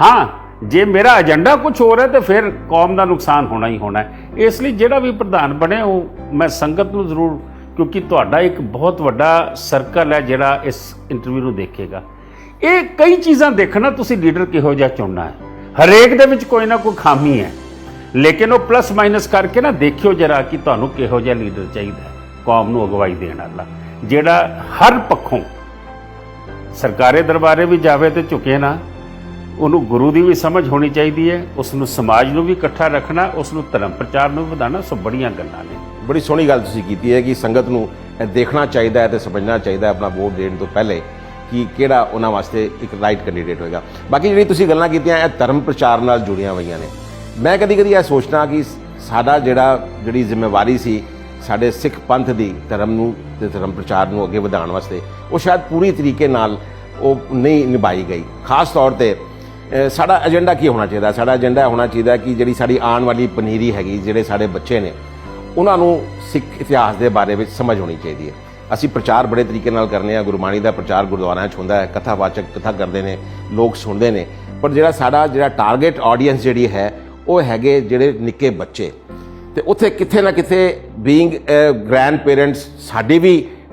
ਹਾਂ, ਜੇ ਮੇਰਾ ਏਜੰਡਾ ਕੁਝ ਹੋਰ ਹੈ ਤੇ ਫਿਰ ਕੌਮ ਦਾ ਨੁਕਸਾਨ ਹੋਣਾ ਹੀ ਹੋਣਾ ਹੈ। ਇਸ ਲਈ ਜਿਹੜਾ ਵੀ ਪ੍ਰਧਾਨ ਬਣੇ, ਉਹ ਮੈਂ ਸੰਗਤ ਨੂੰ ਜ਼ਰੂਰ, ਕਿਉਂਕਿ ਤੁਹਾਡਾ ਇੱਕ ਬਹੁਤ ਵੱਡਾ ਸਰਕਲ ਹੈ ਜਿਹੜਾ ਇਸ ਇੰਟਰਵਿਊ ਨੂੰ ਦੇਖੇਗਾ। ਇਹ ਕਈ ਚੀਜ਼ਾਂ ਦੇਖਣਾ, ਤੁਸੀਂ ਲੀਡਰ ਕਿਹੋ ਜਿਹਾ ਚੁਣਨਾ ਹੈ। ਹਰੇਕ ਦੇ ਵਿੱਚ ਕੋਈ ਨਾ ਕੋਈ ਖਾਮੀ ਹੈ, ਲੇਕਿਨ ਉਹ ਪਲੱਸ ਮਾਈਨਸ ਕਰਕੇ ਨਾ ਦੇਖਿਓ ਜਰਾ ਕਿ ਤੁਹਾਨੂੰ ਕਿਹੋ ਜਿਹਾ ਲੀਡਰ ਚਾਹੀਦਾ ਹੈ, ਕੌਮ ਨੂੰ ਅਗਵਾਈ ਦੇਣ ਵਾਲਾ, ਜਿਹੜਾ ਹਰ ਪੱਖੋਂ ਸਰਕਾਰੀ ਦਰਬਾਰੇ ਵੀ ਜਾਵੇ ਤੇ ਝੁਕੇ ਨਾ। ਉਹਨੂੰ ਗੁਰੂ ਦੀ ਵੀ ਸਮਝ ਹੋਣੀ ਚਾਹੀਦੀ ਹੈ, ਉਸ ਨੂੰ ਸਮਾਜ ਨੂੰ ਵੀ ਇਕੱਠਾ ਰੱਖਣਾ, ਉਸ ਨੂੰ ਧਰਮ ਪ੍ਰਚਾਰ ਨੂੰ ਵੀ ਵਧਾਉਣਾ। ਸੋ ਬੜੀਆਂ ਗੱਲਾਂ ਨੇ। ਬੜੀ ਸੋਹਣੀ ਗੱਲ ਤੁਸੀਂ ਕੀਤੀ ਹੈ ਕਿ ਸੰਗਤ ਨੂੰ ਇਹ ਦੇਖਣਾ ਚਾਹੀਦਾ ਹੈ ਤੇ ਸਮਝਣਾ ਚਾਹੀਦਾ ਹੈ ਆਪਣਾ ਵੋਟ ਦੇਣ ਤੋਂ ਪਹਿਲੇ ਕਿ ਕਿਹੜਾ ਉਹਨਾਂ ਵਾਸਤੇ ਇੱਕ ਰਾਈਟ ਕੈਂਡੀਡੇਟ ਹੋਏਗਾ। ਬਾਕੀ ਜਿਹੜੀ ਤੁਸੀਂ ਗੱਲਾਂ ਕੀਤੀਆਂ, ਇਹ ਧਰਮ ਪ੍ਰਚਾਰ ਨਾਲ ਜੁੜੀਆਂ ਹੋਈਆਂ ਨੇ। ਮੈਂ ਕਦੀ ਕਦੀ ਇਹ ਸੋਚਦਾ ਕਿ ਸਾਡਾ ਜਿਹੜੀ ਜ਼ਿੰਮੇਵਾਰੀ ਸੀ ਸਾਡੇ ਸਿੱਖ ਪੰਥ ਦੀ ਧਰਮ ਨੂੰ ਤੇ ਧਰਮ ਪ੍ਰਚਾਰ ਨੂੰ ਅੱਗੇ ਵਧਾਉਣ ਵਾਸਤੇ, ਉਹ ਸ਼ਾਇਦ ਪੂਰੀ ਤਰੀਕੇ ਨਾਲ ਉਹ ਨਹੀਂ ਨਿਭਾਈ ਗਈ। ਖਾਸ ਤੌਰ ਤੇ ਸਾਡਾ ਏਜੰਡਾ ਕੀ ਹੋਣਾ ਚਾਹੀਦਾ? ਸਾਡਾ ਏਜੰਡਾ ਹੋਣਾ ਚਾਹੀਦਾ ਕਿ ਜਿਹੜੀ ਸਾਡੀ ਆਉਣ ਵਾਲੀ ਪਨੀਰੀ ਹੈਗੀ, ਜਿਹੜੇ ਸਾਡੇ ਬੱਚੇ ਨੇ, ਉਹਨਾਂ ਨੂੰ ਸਿੱਖ ਇਤਿਹਾਸ ਦੇ ਬਾਰੇ ਵਿੱਚ ਸਮਝ ਹੋਣੀ ਚਾਹੀਦੀ ਹੈ। ਅਸੀਂ ਪ੍ਰਚਾਰ ਬੜੇ ਤਰੀਕੇ ਨਾਲ ਕਰਨੇ ਆ, ਗੁਰਬਾਣੀ ਦਾ ਪ੍ਰਚਾਰ ਗੁਰਦੁਆਰਿਆਂ 'ਚ ਹੁੰਦਾ ਹੈ, ਕਥਾਵਾਚਕ ਕਥਾ ਕਰਦੇ ਨੇ, ਲੋਕ ਸੁਣਦੇ ਨੇ, ਪਰ ਸਾਡਾ ਟਾਰਗੇਟ ਆਡੀਅנס ਜਿਹੜੀ ਹੈ ਉਹ ਹੈਗੇ ਜਿਹੜੇ ਨਿੱਕੇ ਬੱਚੇ। ਤੇ ਉੱਥੇ ਕਿਤੇ ਨਾ ਕਿਤੇ ਬੀਇੰਗ ਗ੍ਰੈਂਡ ਪੇਰੈਂਟਸ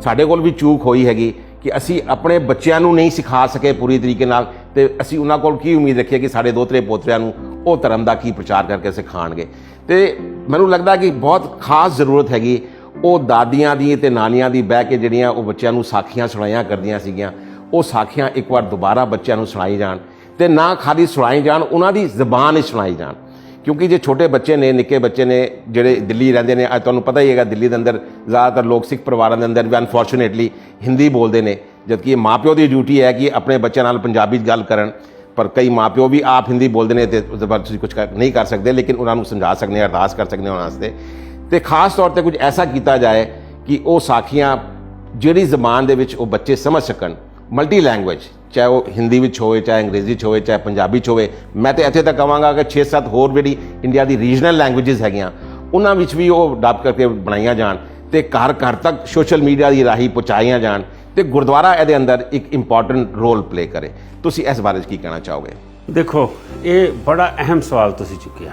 ਸਾਡੇ ਕੋਲ ਵੀ ਚੂਕ ਹੋਈ ਹੈਗੀ ਕਿ ਅਸੀਂ ਆਪਣੇ ਬੱਚਿਆਂ ਨੂੰ ਨਹੀਂ ਸਿਖਾ ਸਕੇ ਪੂਰੀ ਤਰੀਕੇ ਨਾਲ, ਤੇ ਅਸੀਂ ਉਹਨਾਂ ਕੋਲ ਕੀ ਉਮੀਦ ਰੱਖੀਏ ਕਿ ਸਾਡੇ ਦੋਤਰੇ ਪੋਤਰਿਆਂ ਨੂੰ ਉਹ ਧਰਮ ਦਾ ਕੀ ਪ੍ਰਚਾਰ ਕਰਕੇ ਸਿਖਾਉਣਗੇ। ਤੇ ਮੈਨੂੰ ਲੱਗਦਾ ਕਿ ਬਹੁਤ ਖਾਸ ਜ਼ਰੂਰਤ ਹੈਗੀ ਉਹ ਦਾਦੀਆਂ ਦੀ ਤੇ ਨਾਨੀਆਂ ਦੀ ਬਹਿ ਕੇ ਜਿਹੜੀਆਂ ਉਹ ਬੱਚਿਆਂ ਨੂੰ ਸਾਖੀਆਂ ਸੁਣਾਈਆਂ ਕਰਦੀਆਂ ਸੀਗੀਆਂ, ਉਹ ਸਾਖੀਆਂ ਇੱਕ ਵਾਰ ਦੁਬਾਰਾ ਬੱਚਿਆਂ ਨੂੰ ਸੁਣਾਈ ਜਾਣ, ਤੇ ਨਾ ਖਾਲੀ ਸੁਣਾਈ ਜਾਣ, ਉਹਨਾਂ ਦੀ ਜ਼ਬਾਨ ਵਿੱਚ ਸੁਣਾਈ ਜਾਣ। ਕਿਉਂਕਿ ਜੇ ਛੋਟੇ ਬੱਚੇ ਨੇ, ਨਿੱਕੇ ਬੱਚੇ ਨੇ, ਜਿਹੜੇ ਦਿੱਲੀ ਰਹਿੰਦੇ ਨੇ, ਅੱਜ ਤੁਹਾਨੂੰ ਪਤਾ ਹੀ ਹੈਗਾ ਦਿੱਲੀ ਦੇ ਅੰਦਰ ਜ਼ਿਆਦਾਤਰ ਲੋਕ ਸਿੱਖ ਪਰਿਵਾਰਾਂ ਦੇ ਅੰਦਰ ਵੀ ਅਨਫੋਰਚੂਨੇਟਲੀ ਹਿੰਦੀ ਬੋਲਦੇ ਨੇ, ਜਦਕਿ ਮਾਂ ਪਿਓ ਦੀ ਡਿਊਟੀ ਹੈ ਕਿ ਆਪਣੇ ਬੱਚਿਆਂ ਨਾਲ ਪੰਜਾਬੀ 'ਚ ਗੱਲ ਕਰਨ, ਪਰ ਕਈ ਮਾਂ ਪਿਓ ਵੀ ਆਪ ਹਿੰਦੀ ਬੋਲਦੇ ਨੇ ਤੇ ਉਹਦੇ ਬਾਅਦ ਤੁਸੀਂ ਕੁਝ ਨਹੀਂ ਕਰ ਸਕਦੇ, ਲੇਕਿਨ ਉਹਨਾਂ ਨੂੰ ਸਮਝਾ ਸਕਦੇ, ਅਰਦਾਸ ਕਰ ਸਕਦੇ ਉਹਨਾਂ ਵਾਸਤੇ। ਤੇ ਖਾਸ ਤੌਰ ਤੇ ਕੁਝ ਐਸਾ ਕੀਤਾ ਜਾਏ ਕਿ ਉਹ ਸਾਖੀਆਂ ਜਿਹੜੀ ਜ਼ਬਾਨ ਦੇ ਵਿੱਚ ਉਹ ਬੱਚੇ ਸਮਝ ਸਕਣ, ਮਲਟੀ ਲੈਂਗੁਏਜ, ਚਾਹੇ ਉਹ ਹਿੰਦੀ ਵਿੱਚ ਹੋਵੇ, ਚਾਹੇ ਅੰਗਰੇਜ਼ੀ 'ਚ ਹੋਵੇ, ਚਾਹੇ ਪੰਜਾਬੀ 'ਚ ਹੋਵੇ। ਮੈਂ ਤਾਂ ਇੱਥੇ ਤੱਕ ਕਹਾਂਗਾ ਕਿ 6-7 ਹੋਰ ਜਿਹੜੀ ਇੰਡੀਆ ਦੀ ਰੀਜਨਲ ਲੈਂਗੁਏਜਿਸ ਹੈਗੀਆਂ ਉਹਨਾਂ ਵਿੱਚ ਵੀ ਉਹ ਡੱਬ ਕਰਕੇ ਬਣਾਈਆਂ ਜਾਣ ਤੇ ਘਰ ਘਰ ਤੱਕ ਸੋਸ਼ਲ ਮੀਡੀਆ ਦੀ ਰਾਹੀਂ ਪਹੁੰਚਾਈਆਂ ਜਾਣ, ਤੇ ਗੁਰਦੁਆਰਾ ਇਹਦੇ ਅੰਦਰ ਇੱਕ ਇੰਪੋਰਟੈਂਟ ਰੋਲ ਪਲੇ ਕਰੇ। ਤੁਸੀਂ ਇਸ ਬਾਰੇ 'ਚ ਕੀ ਕਹਿਣਾ ਚਾਹੋਗੇ? ਦੇਖੋ, ਇਹ ਬੜਾ ਅਹਿਮ ਸਵਾਲ ਤੁਸੀਂ ਚੁੱਕਿਆ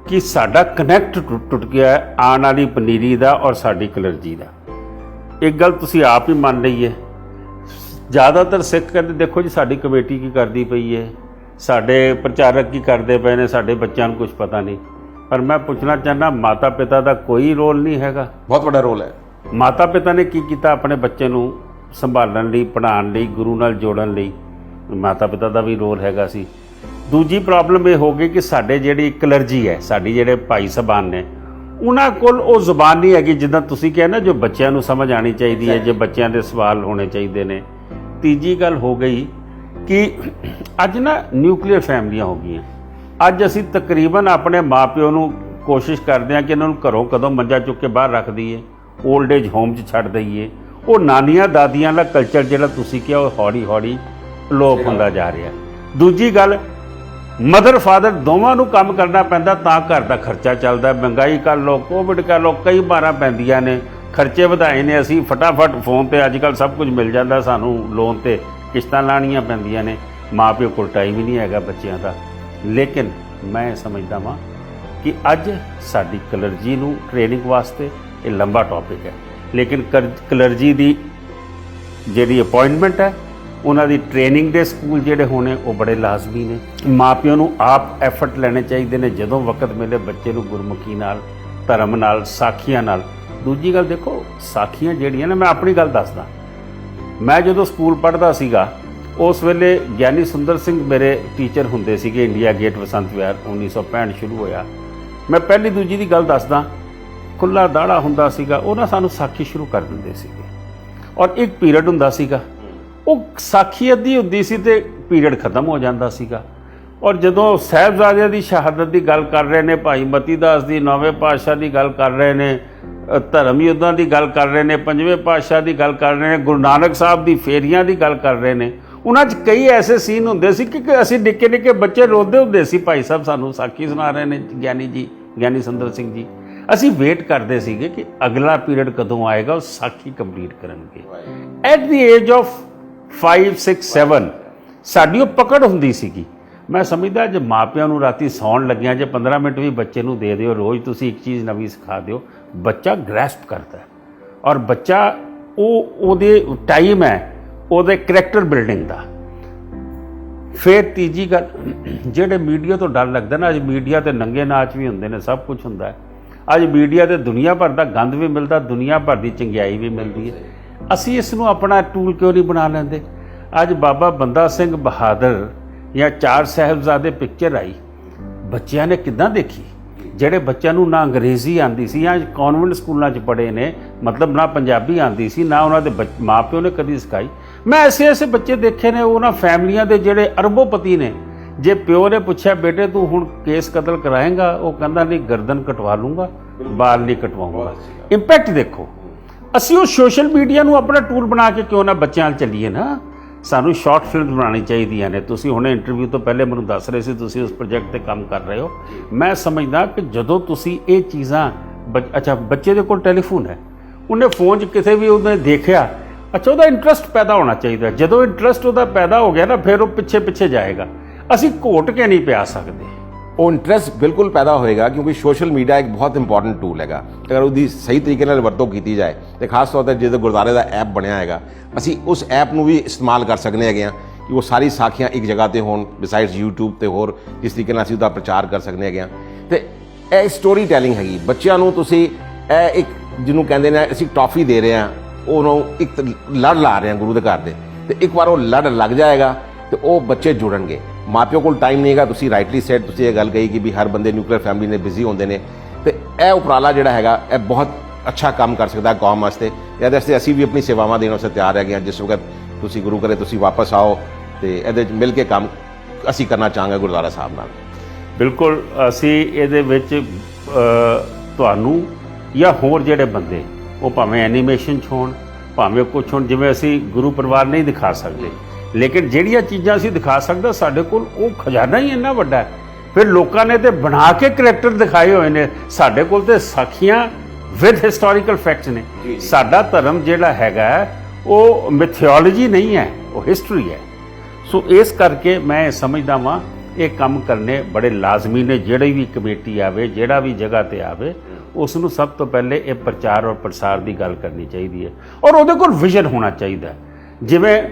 ਕਿ ਸਾਡਾ ਕਨੈਕਟ ਟੁੱਟ ਗਿਆ ਆਉਣ ਵਾਲੀ ਪਨੀਰੀ ਦਾ ਔਰ ਸਾਡੀ ਕਲਰਜੀ ਦਾ। ਇੱਕ ਗੱਲ ਤੁਸੀਂ ਆਪ ਹੀ ਮੰਨ ਲਈ ਹੈ, ਜ਼ਿਆਦਾਤਰ ਸਿੱਖ ਕਹਿੰਦੇ ਦੇਖੋ ਜੀ ਸਾਡੀ ਕਮੇਟੀ ਕੀ ਕਰਦੀ ਪਈ ਹੈ, ਸਾਡੇ ਪ੍ਰਚਾਰਕ ਕੀ ਕਰਦੇ ਪਏ ਨੇ, ਸਾਡੇ ਬੱਚਿਆਂ ਨੂੰ ਕੁਝ ਪਤਾ ਨਹੀਂ। ਪਰ ਮੈਂ ਪੁੱਛਣਾ ਚਾਹੁੰਦਾ, ਮਾਤਾ ਪਿਤਾ ਦਾ ਕੋਈ ਰੋਲ ਨਹੀਂ ਹੈਗਾ? ਬਹੁਤ ਵੱਡਾ ਰੋਲ ਹੈ। ਮਾਤਾ ਪਿਤਾ ਨੇ ਕੀ ਕੀਤਾ? ਆਪਣੇ ਬੱਚੇ ਨੂੰ ਸੰਭਾਲਣ ਲਈ, ਪੜ੍ਹਾਉਣ ਲਈ, ਗੁਰੂ ਨਾਲ ਜੋੜਨ ਲਈ ਮਾਤਾ ਪਿਤਾ ਦਾ ਵੀ ਰੋਲ ਹੈਗਾ ਸੀ। ਦੂਜੀ ਪ੍ਰੋਬਲਮ ਇਹ ਹੋ ਗਈ ਕਿ ਸਾਡੇ ਜਿਹੜੀ ਕਲਰਜੀ ਹੈ, ਸਾਡੀ ਜਿਹੜੇ ਭਾਈ ਸਾਹਿਬਾਨ ਨੇ, ਉਹਨਾਂ ਕੋਲ ਉਹ ਜ਼ੁਬਾਨ ਨਹੀਂ ਹੈਗੀ ਜਿੱਦਾਂ ਤੁਸੀਂ ਕਿਹਾ ਨਾ, ਜੋ ਬੱਚਿਆਂ ਨੂੰ ਸਮਝ ਆਉਣੀ ਚਾਹੀਦੀ ਹੈ, ਜੇ ਬੱਚਿਆਂ ਦੇ ਸਵਾਲ ਹੋਣੇ ਚਾਹੀਦੇ ਨੇ। ਤੀਜੀ ਗੱਲ ਹੋ ਗਈ ਕਿ ਅੱਜ ਨਾ ਨਿਊਕਲੀਅਰ ਫੈਮਲੀਆਂ ਹੋ ਗਈਆਂ। ਅੱਜ ਅਸੀਂ ਤਕਰੀਬਨ ਆਪਣੇ ਮਾਪਿਓ ਨੂੰ ਕੋਸ਼ਿਸ਼ ਕਰਦੇ ਹਾਂ ਕਿ ਇਹਨਾਂ ਨੂੰ ਘਰੋਂ ਕਦੋਂ ਮੰਜਾ ਚੁੱਕ ਕੇ ਬਾਹਰ ਰੱਖ ਦਈਏ, ਓਲਡ ਏਜ ਹੋਮ 'ਚ ਛੱਡ ਦਈਏ। ਉਹ ਨਾਨੀਆਂ ਦਾਦੀਆਂ ਦਾ ਕਲਚਰ ਜਿਹੜਾ ਤੁਸੀਂ ਕਿਹਾ ਉਹ ਹੌਲੀ ਹੌਲੀ ਅਲੋਪ ਹੁੰਦਾ ਜਾ ਰਿਹਾ। ਦੂਜੀ ਗੱਲ, ਮਦਰ ਫਾਦਰ ਦੋਵਾਂ ਨੂੰ ਕੰਮ ਕਰਨਾ ਪੈਂਦਾ ਤਾਂ ਘਰ ਦਾ ਖਰਚਾ ਚੱਲਦਾ। ਮਹਿੰਗਾਈ ਕਰ ਲਓ, ਕੋਵਿਡ ਕਰ ਲਓ, ਕਈ ਮਾਰਾਂ ਪੈਂਦੀਆਂ ਨੇ, ਖਰਚੇ ਵਧਾਏ ਨੇ। ਅਸੀਂ ਫਟਾਫਟ ਫੋਨ ਤੇ ਅੱਜ ਕੱਲ੍ਹ ਸਭ ਕੁਝ ਮਿਲ ਜਾਂਦਾ, ਸਾਨੂੰ ਲੋਨ ਤੇ ਕਿਸ਼ਤਾਂ ਲਾਉਣੀਆਂ ਪੈਂਦੀਆਂ ਨੇ, ਮਾਂ ਪਿਓ ਕੋਲ ਟਾਈਮ ਹੀ ਨਹੀਂ ਹੈਗਾ ਬੱਚਿਆਂ ਦਾ। ਲੇਕਿਨ ਮੈਂ ਸਮਝਦਾ ਵਾਂ ਕਿ ਅੱਜ ਸਾਡੀ ਕਲਰਜੀ ਨੂੰ ਟ੍ਰੇਨਿੰਗ ਵਾਸਤੇ ਇਹ ਲੰਬਾ ਟੌਪਿਕ ਹੈ, ਲੇਕਿਨ ਕਲਰਜੀ ਦੀ ਜਿਹੜੀ ਅਪਾਇੰਟਮੈਂਟ ਹੈ, ਉਹਨਾਂ ਦੀ ਟ੍ਰੇਨਿੰਗ ਦੇ ਸਕੂਲ ਜਿਹੜੇ ਹੋਣੇ ਉਹ ਬੜੇ ਲਾਜ਼ਮੀ ਨੇ। ਮਾਂ ਪਿਓ ਨੂੰ ਆਪ ਐਫਰਟ ਲੈਣੇ ਚਾਹੀਦੇ ਨੇ ਜਦੋਂ ਵਕਤ ਮਿਲੇ ਬੱਚੇ ਨੂੰ ਗੁਰਮੁਖੀ ਨਾਲ, ਧਰਮ ਨਾਲ, ਸਾਖੀਆਂ ਨਾਲ। ਦੂਜੀ ਗੱਲ ਦੇਖੋ, ਸਾਖੀਆਂ ਜਿਹੜੀਆਂ ਨੇ, ਮੈਂ ਆਪਣੀ ਗੱਲ ਦੱਸਦਾ, ਮੈਂ ਜਦੋਂ ਸਕੂਲ ਪੜ੍ਹਦਾ ਸੀਗਾ ਉਸ ਵੇਲੇ ਗਿਆਨੀ ਸੁੰਦਰ ਸਿੰਘ ਮੇਰੇ ਟੀਚਰ ਹੁੰਦੇ ਸੀਗੇ। ਇੰਡੀਆ ਗੇਟ ਵਸੰਤ ਵਿਹਾਰ 1965 ਸ਼ੁਰੂ ਹੋਇਆ। ਮੈਂ ਪਹਿਲੀ ਦੂਜੀ ਦੀ ਗੱਲ ਦੱਸਦਾ, ਖੁੱਲਾ ਦਾੜਾ ਹੁੰਦਾ ਸੀਗਾ, ਉਹ ਨਾ ਸਾਨੂੰ ਸਾਖੀ ਸ਼ੁਰੂ ਕਰ ਦਿੰਦੇ ਸੀਗੇ, ਔਰ ਇੱਕ ਪੀਰੀਅਡ ਹੁੰਦਾ ਸੀਗਾ, ਉਹ ਸਾਖੀ ਅੱਧੀ ਹੁੰਦੀ ਸੀ ਤੇ ਪੀਰੀਅਡ ਖਤਮ ਹੋ ਜਾਂਦਾ ਸੀਗਾ। ਔਰ ਜਦੋਂ ਸਾਹਿਬਜ਼ਾਦਿਆਂ ਦੀ ਸ਼ਹਾਦਤ ਦੀ ਗੱਲ ਕਰ ਰਹੇ ਨੇ, ਭਾਈ ਮਤੀ ਦਾਸ ਦੀ, 9ਵੇਂ ਪਾਤਸ਼ਾਹ ਦੀ ਗੱਲ ਕਰ ਰਹੇ ਨੇ, ਧਰਮ ਯੁੱਧਾਂ ਦੀ ਗੱਲ ਕਰ ਰਹੇ ਨੇ, 5ਵੇਂ ਪਾਤਸ਼ਾਹ ਦੀ ਗੱਲ ਕਰ ਰਹੇ ਨੇ, ਗੁਰੂ ਨਾਨਕ ਸਾਹਿਬ ਦੀ ਫੇਰੀਆਂ ਦੀ ਗੱਲ ਕਰ ਰਹੇ ਨੇ, ਉਹਨਾਂ 'ਚ ਕਈ ਐਸੇ ਸੀਨ ਹੁੰਦੇ ਸੀ ਕਿ ਅਸੀਂ ਨਿੱਕੇ ਨਿੱਕੇ ਬੱਚੇ ਰੋਂਦੇ ਹੁੰਦੇ ਸੀ, ਭਾਈ ਸਾਹਿਬ ਸਾਨੂੰ ਸਾਖੀ ਸੁਣਾ ਰਹੇ ਨੇ ਗਿਆਨੀ ਜੀ, ਗਿਆਨੀ ਸੁੰਦਰ ਸਿੰਘ ਜੀ। ਅਸੀਂ ਵੇਟ ਕਰਦੇ ਸੀਗੇ ਕਿ ਅਗਲਾ ਪੀਰੀਅਡ ਕਦੋਂ ਆਏਗਾ, ਉਹ ਸਾਖੀ ਕੰਪਲੀਟ ਕਰਨਗੇ। ਐਟ ਦੀ ਏਜ ਆਫ 5, 6, 7 ਸਾਡੀ ਉਹ ਪਕੜ ਹੁੰਦੀ ਸੀਗੀ। ਮੈਂ ਸਮਝਦਾ ਜੇ ਮਾਪਿਆਂ ਨੂੰ ਰਾਤੀ ਸੌਣ ਲੱਗਿਆ ਜੇ 15 ਮਿੰਟ ਵੀ ਬੱਚੇ ਨੂੰ ਦੇ ਦਿਓ, ਰੋਜ਼ ਤੁਸੀਂ ਇੱਕ ਚੀਜ਼ ਨਵੀਂ ਸਿਖਾ ਦਿਓ, ਬੱਚਾ ਗ੍ਰੈਸਪ ਕਰਦਾ ਔਰ ਬੱਚਾ ਉਹਦੇ ਟਾਈਮ ਹੈ ਉਹਦੇ ਕਰੈਕਟਰ ਬਿਲਡਿੰਗ ਦਾ। ਫਿਰ ਤੀਜੀ ਗੱਲ, ਜਿਹੜੇ ਮੀਡੀਆ ਤੋਂ ਡਰ ਲੱਗਦਾ ਨਾ, ਅੱਜ ਮੀਡੀਆ ਤੇ ਨੰਗੇ ਨਾਚ ਵੀ ਹੁੰਦੇ ਨੇ, ਸਭ ਕੁਝ ਹੁੰਦਾ ਹੈ। ਅੱਜ ਮੀਡੀਆ ਤੇ ਦੁਨੀਆ ਭਰ ਦਾ ਗੰਦ ਵੀ ਮਿਲਦਾ, ਦੁਨੀਆ ਭਰ ਦੀ ਚੰਗਿਆਈ ਵੀ ਮਿਲਦੀ ਹੈ। ਅਸੀਂ ਇਸ ਨੂੰ ਆਪਣਾ ਟੂਲ ਕਿਉਂ ਨਹੀਂ ਬਣਾ ਲੈਂਦੇ? ਅੱਜ ਬਾਬਾ ਬੰਦਾ ਸਿੰਘ ਬਹਾਦਰ ਜਾਂ 4 ਸਾਹਿਬਜ਼ਾਦੇ ਪਿਕਚਰ ਆਈ, ਬੱਚਿਆਂ ਨੇ ਕਿੱਦਾਂ ਦੇਖੀ? ਜਿਹੜੇ ਬੱਚਿਆਂ ਨੂੰ ਨਾ ਅੰਗਰੇਜ਼ੀ ਆਉਂਦੀ ਸੀ ਜਾਂ ਕਨਵੈਂਟ ਸਕੂਲਾਂ 'ਚ ਪੜ੍ਹੇ ਨੇ, ਮਤਲਬ ਨਾ ਪੰਜਾਬੀ ਆਉਂਦੀ ਸੀ, ਨਾ ਉਹਨਾਂ ਦੇ ਮਾਂ ਪਿਓ ਨੇ ਕਦੀ ਸਿਖਾਈ। ਮੈਂ ਐਸੇ ਬੱਚੇ ਦੇਖੇ ਨੇ, ਉਹਨਾਂ ਫੈਮਲੀਆਂ ਦੇ ਜਿਹੜੇ ਅਰਬੋਪਤੀ ਨੇ, ਜੇ ਪਿਓ ਨੇ ਪੁੱਛਿਆ ਬੇਟੇ ਤੂੰ ਹੁਣ ਕੇਸ ਕਤਲ ਕਰਾਏਗਾ, ਉਹ ਕਹਿੰਦਾ ਨਹੀਂ ਗਰਦਨ ਕਟਵਾ ਲੂੰਗਾ, ਬਾਲ ਨਹੀਂ ਕਟਵਾਉਂਗਾ। ਇੰਪੈਕਟ ਦੇਖੋ। ਅਸੀਂ ਉਹ ਸੋਸ਼ਲ ਮੀਡੀਆ ਨੂੰ ਆਪਣਾ ਟੂਲ ਬਣਾ ਕੇ ਕਿਉਂ ਨਾ ਬੱਚਿਆਂ ਨਾਲ ਚੱਲੀਏ ਨਾ। ਸਾਨੂੰ ਸ਼ਾਰਟ ਫਿਲਮ ਬਣਾਉਣੀ ਚਾਹੀਦੀਆਂ ਨੇ। ਤੁਸੀਂ ਹੁਣੇ ਇੰਟਰਵਿਊ ਤੋਂ ਪਹਿਲੇ ਮੈਨੂੰ ਦੱਸ ਰਹੇ ਸੀ ਤੁਸੀਂ ਉਸ ਪ੍ਰੋਜੈਕਟ ਤੇ ਕੰਮ ਕਰ ਰਹੇ ਹੋ। ਮੈਂ ਸਮਝਦਾ ਕਿ ਜਦੋਂ ਤੁਸੀਂ ਇਹ ਚੀਜ਼ਾਂ ਅੱਛਾ ਬੱਚੇ ਦੇ ਕੋਲ ਟੈਲੀਫੋਨ ਹੈ, ਉਹਨੇ ਫੋਨ 'ਚ ਕਿਸੇ ਵੀ ਉਹਨੇ ਦੇਖਿਆ, ਅੱਛਾ ਉਹਦਾ ਇੰਟਰਸਟ ਪੈਦਾ ਹੋਣਾ ਚਾਹੀਦਾ। ਜਦੋਂ ਇੰਟਰਸਟ ਉਹਦਾ ਪੈਦਾ ਹੋ ਗਿਆ ਨਾ ਫਿਰ ਉਹ ਪਿੱਛੇ ਪਿੱਛੇ ਜਾਏਗਾ। ਅਸੀਂ ਘੋਟ ਕੇ ਨਹੀਂ ਪਿਆ ਸਕਦੇ। ਉਹ ਇੰਟਰਸਟ ਬਿਲਕੁਲ ਪੈਦਾ ਹੋਏਗਾ ਕਿਉਂਕਿ ਸੋਸ਼ਲ ਮੀਡੀਆ ਇੱਕ ਬਹੁਤ ਇੰਪੋਰਟੈਂਟ ਟੂਲ ਹੈਗਾ। ਅਗਰ ਉਹਦੀ ਸਹੀ ਤਰੀਕੇ ਨਾਲ ਵਰਤੋਂ ਕੀਤੀ ਜਾਏ ਤੇ ਖਾਸ ਤੌਰ ਤੇ ਜਦੋਂ ਗੁਰਦੁਆਰੇ ਦਾ ਐਪ ਬਣਿਆ ਹੈਗਾ, ਅਸੀਂ ਉਸ ਐਪ ਨੂੰ ਵੀ ਇਸਤੇਮਾਲ ਕਰ ਸਕਦੇ ਹੈਗੇ ਹਾਂ ਕਿ ਉਹ ਸਾਰੀ ਸਾਖੀਆਂ ਇੱਕ ਜਗ੍ਹਾ ਤੇ ਹੋਣ, ਬਿਸਾਈਡਸ YouTube ਤੇ ਹੋਰ ਜਿਸ ਤਰੀਕੇ ਨਾਲ ਅਸੀਂ ਉਹਦਾ ਪ੍ਰਚਾਰ ਕਰ ਸਕਦੇ ਹੈਗੇ ਹਾਂ। ਤੇ ਇਹ ਸਟੋਰੀ ਟੈਲਿੰਗ ਹੈਗੀ। ਬੱਚਿਆਂ ਨੂੰ ਤੁਸੀਂ ਇਹ ਇੱਕ ਜਿਹਨੂੰ ਕਹਿੰਦੇ ਨੇ ਅਸੀਂ ਟੌਫੀ ਦੇ ਰਹੇ ਹਾਂ, ਉਹਨੂੰ ਇੱਕ ਲੜ ਲਾ ਰਹੇ ਹਾਂ ਗੁਰੂ ਦੇ ਘਰ ਦੇ, ਤੇ ਇੱਕ ਵਾਰ ਉਹ ਲੜ ਲੱਗ ਜਾਏਗਾ ਤੇ ਉਹ ਬੱਚੇ ਜੁੜਨਗੇ। ਮਾਪਿਓ ਕੋਲ ਟਾਈਮ ਨਹੀਂ ਹੈਗਾ। ਤੁਸੀਂ ਰਾਈਟਲੀ ਸੈਡ ਤੁਸੀਂ ਇਹ ਗੱਲ ਕਹੀ ਕਿ ਵੀ ਹਰ ਬੰਦੇ ਨਿਊਕਲੀਅਰ ਫੈਮਿਲੀ ਨੇ ਬਿਜ਼ੀ ਹੁੰਦੇ ਨੇ, ਤੇ ਇਹ ਉਪਰਾਲਾ ਜਿਹੜਾ ਹੈਗਾ ਇਹ ਬਹੁਤ ਅੱਛਾ ਕੰਮ ਕਰ ਸਕਦਾ ਕੌਮ ਵਾਸਤੇ। ਇਹਦੇ ਵਾਸਤੇ ਅਸੀਂ ਵੀ ਆਪਣੀ ਸੇਵਾਵਾਂ ਦੇਣ ਵਾਸਤੇ ਤਿਆਰ ਹੈਗੇ ਹਾਂ। ਜਿਸ ਵਕਤ ਤੁਸੀਂ ਗੁਰੂ ਘਰੇ ਤੁਸੀਂ ਵਾਪਸ ਆਓ ਤੇ ਇਹਦੇ 'ਚ ਮਿਲ ਕੇ ਕੰਮ ਅਸੀਂ ਕਰਨਾ ਚਾਹਾਂਗੇ ਗੁਰਦੁਆਰਾ ਸਾਹਿਬ ਨਾਲ। ਬਿਲਕੁਲ। ਅਸੀਂ ਇਹਦੇ ਵਿੱਚ ਤੁਹਾਨੂੰ ਜਾਂ ਹੋਰ ਜਿਹੜੇ ਬੰਦੇ, ਉਹ ਭਾਵੇਂ ਐਨੀਮੇਸ਼ਨ 'ਚ ਹੋਣ, ਭਾਵੇਂ ਕੁਛ ਹੋਣ, ਜਿਵੇਂ ਅਸੀਂ ਗੁਰੂ ਪਰਿਵਾਰ ਨਹੀਂ ਦਿਖਾ ਸਕਦੇ, ਲੇਕਿਨ ਜਿਹੜੀਆਂ ਚੀਜ਼ਾਂ ਅਸੀਂ ਦਿਖਾ ਸਕਦੇ ਸਾਡੇ ਕੋਲ ਉਹ ਖਜ਼ਾਨਾ ਹੀ ਇੰਨਾ ਵੱਡਾ ਹੈ। ਫਿਰ ਲੋਕਾਂ ਨੇ ਤੇ ਬਣਾ ਕੇ ਕਰੈਕਟਰ ਦਿਖਾਏ ਹੋਏ ਨੇ। ਸਾਡੇ ਕੋਲ ਤੇ ਸਾਖੀਆਂ ਵਿਦ ਹਿਸਟੋਰੀਕਲ ਫੈਕਟਸ ਨੇ। ਸਾਡਾ ਧਰਮ ਜਿਹੜਾ ਹੈਗਾ ਉਹ ਮਿਥਿਓਲੋਜੀ ਨਹੀਂ ਹੈ, ਉਹ ਹਿਸਟਰੀ ਹੈ। ਸੋ ਇਸ ਕਰਕੇ ਮੈਂ ਸਮਝਦਾ ਵਾਂ ਇਹ ਕੰਮ ਕਰਨੇ ਬੜੇ ਲਾਜ਼ਮੀ ਨੇ। ਜਿਹੜੀ ਵੀ ਕਮੇਟੀ ਆਵੇ, ਜਿਹੜਾ ਵੀ ਜਗ੍ਹਾ ਤੇ ਆਵੇ, ਉਸ ਨੂੰ ਸਭ ਤੋਂ ਪਹਿਲੇ ਇਹ ਪ੍ਰਚਾਰ ਔਰ ਪ੍ਰਸਾਰ ਦੀ ਗੱਲ ਕਰਨੀ ਚਾਹੀਦੀ ਹੈ ਔਰ ਉਹਦੇ ਕੋਲ ਵਿਜ਼ਨ ਹੋਣਾ ਚਾਹੀਦਾ। ਜਿਵੇਂ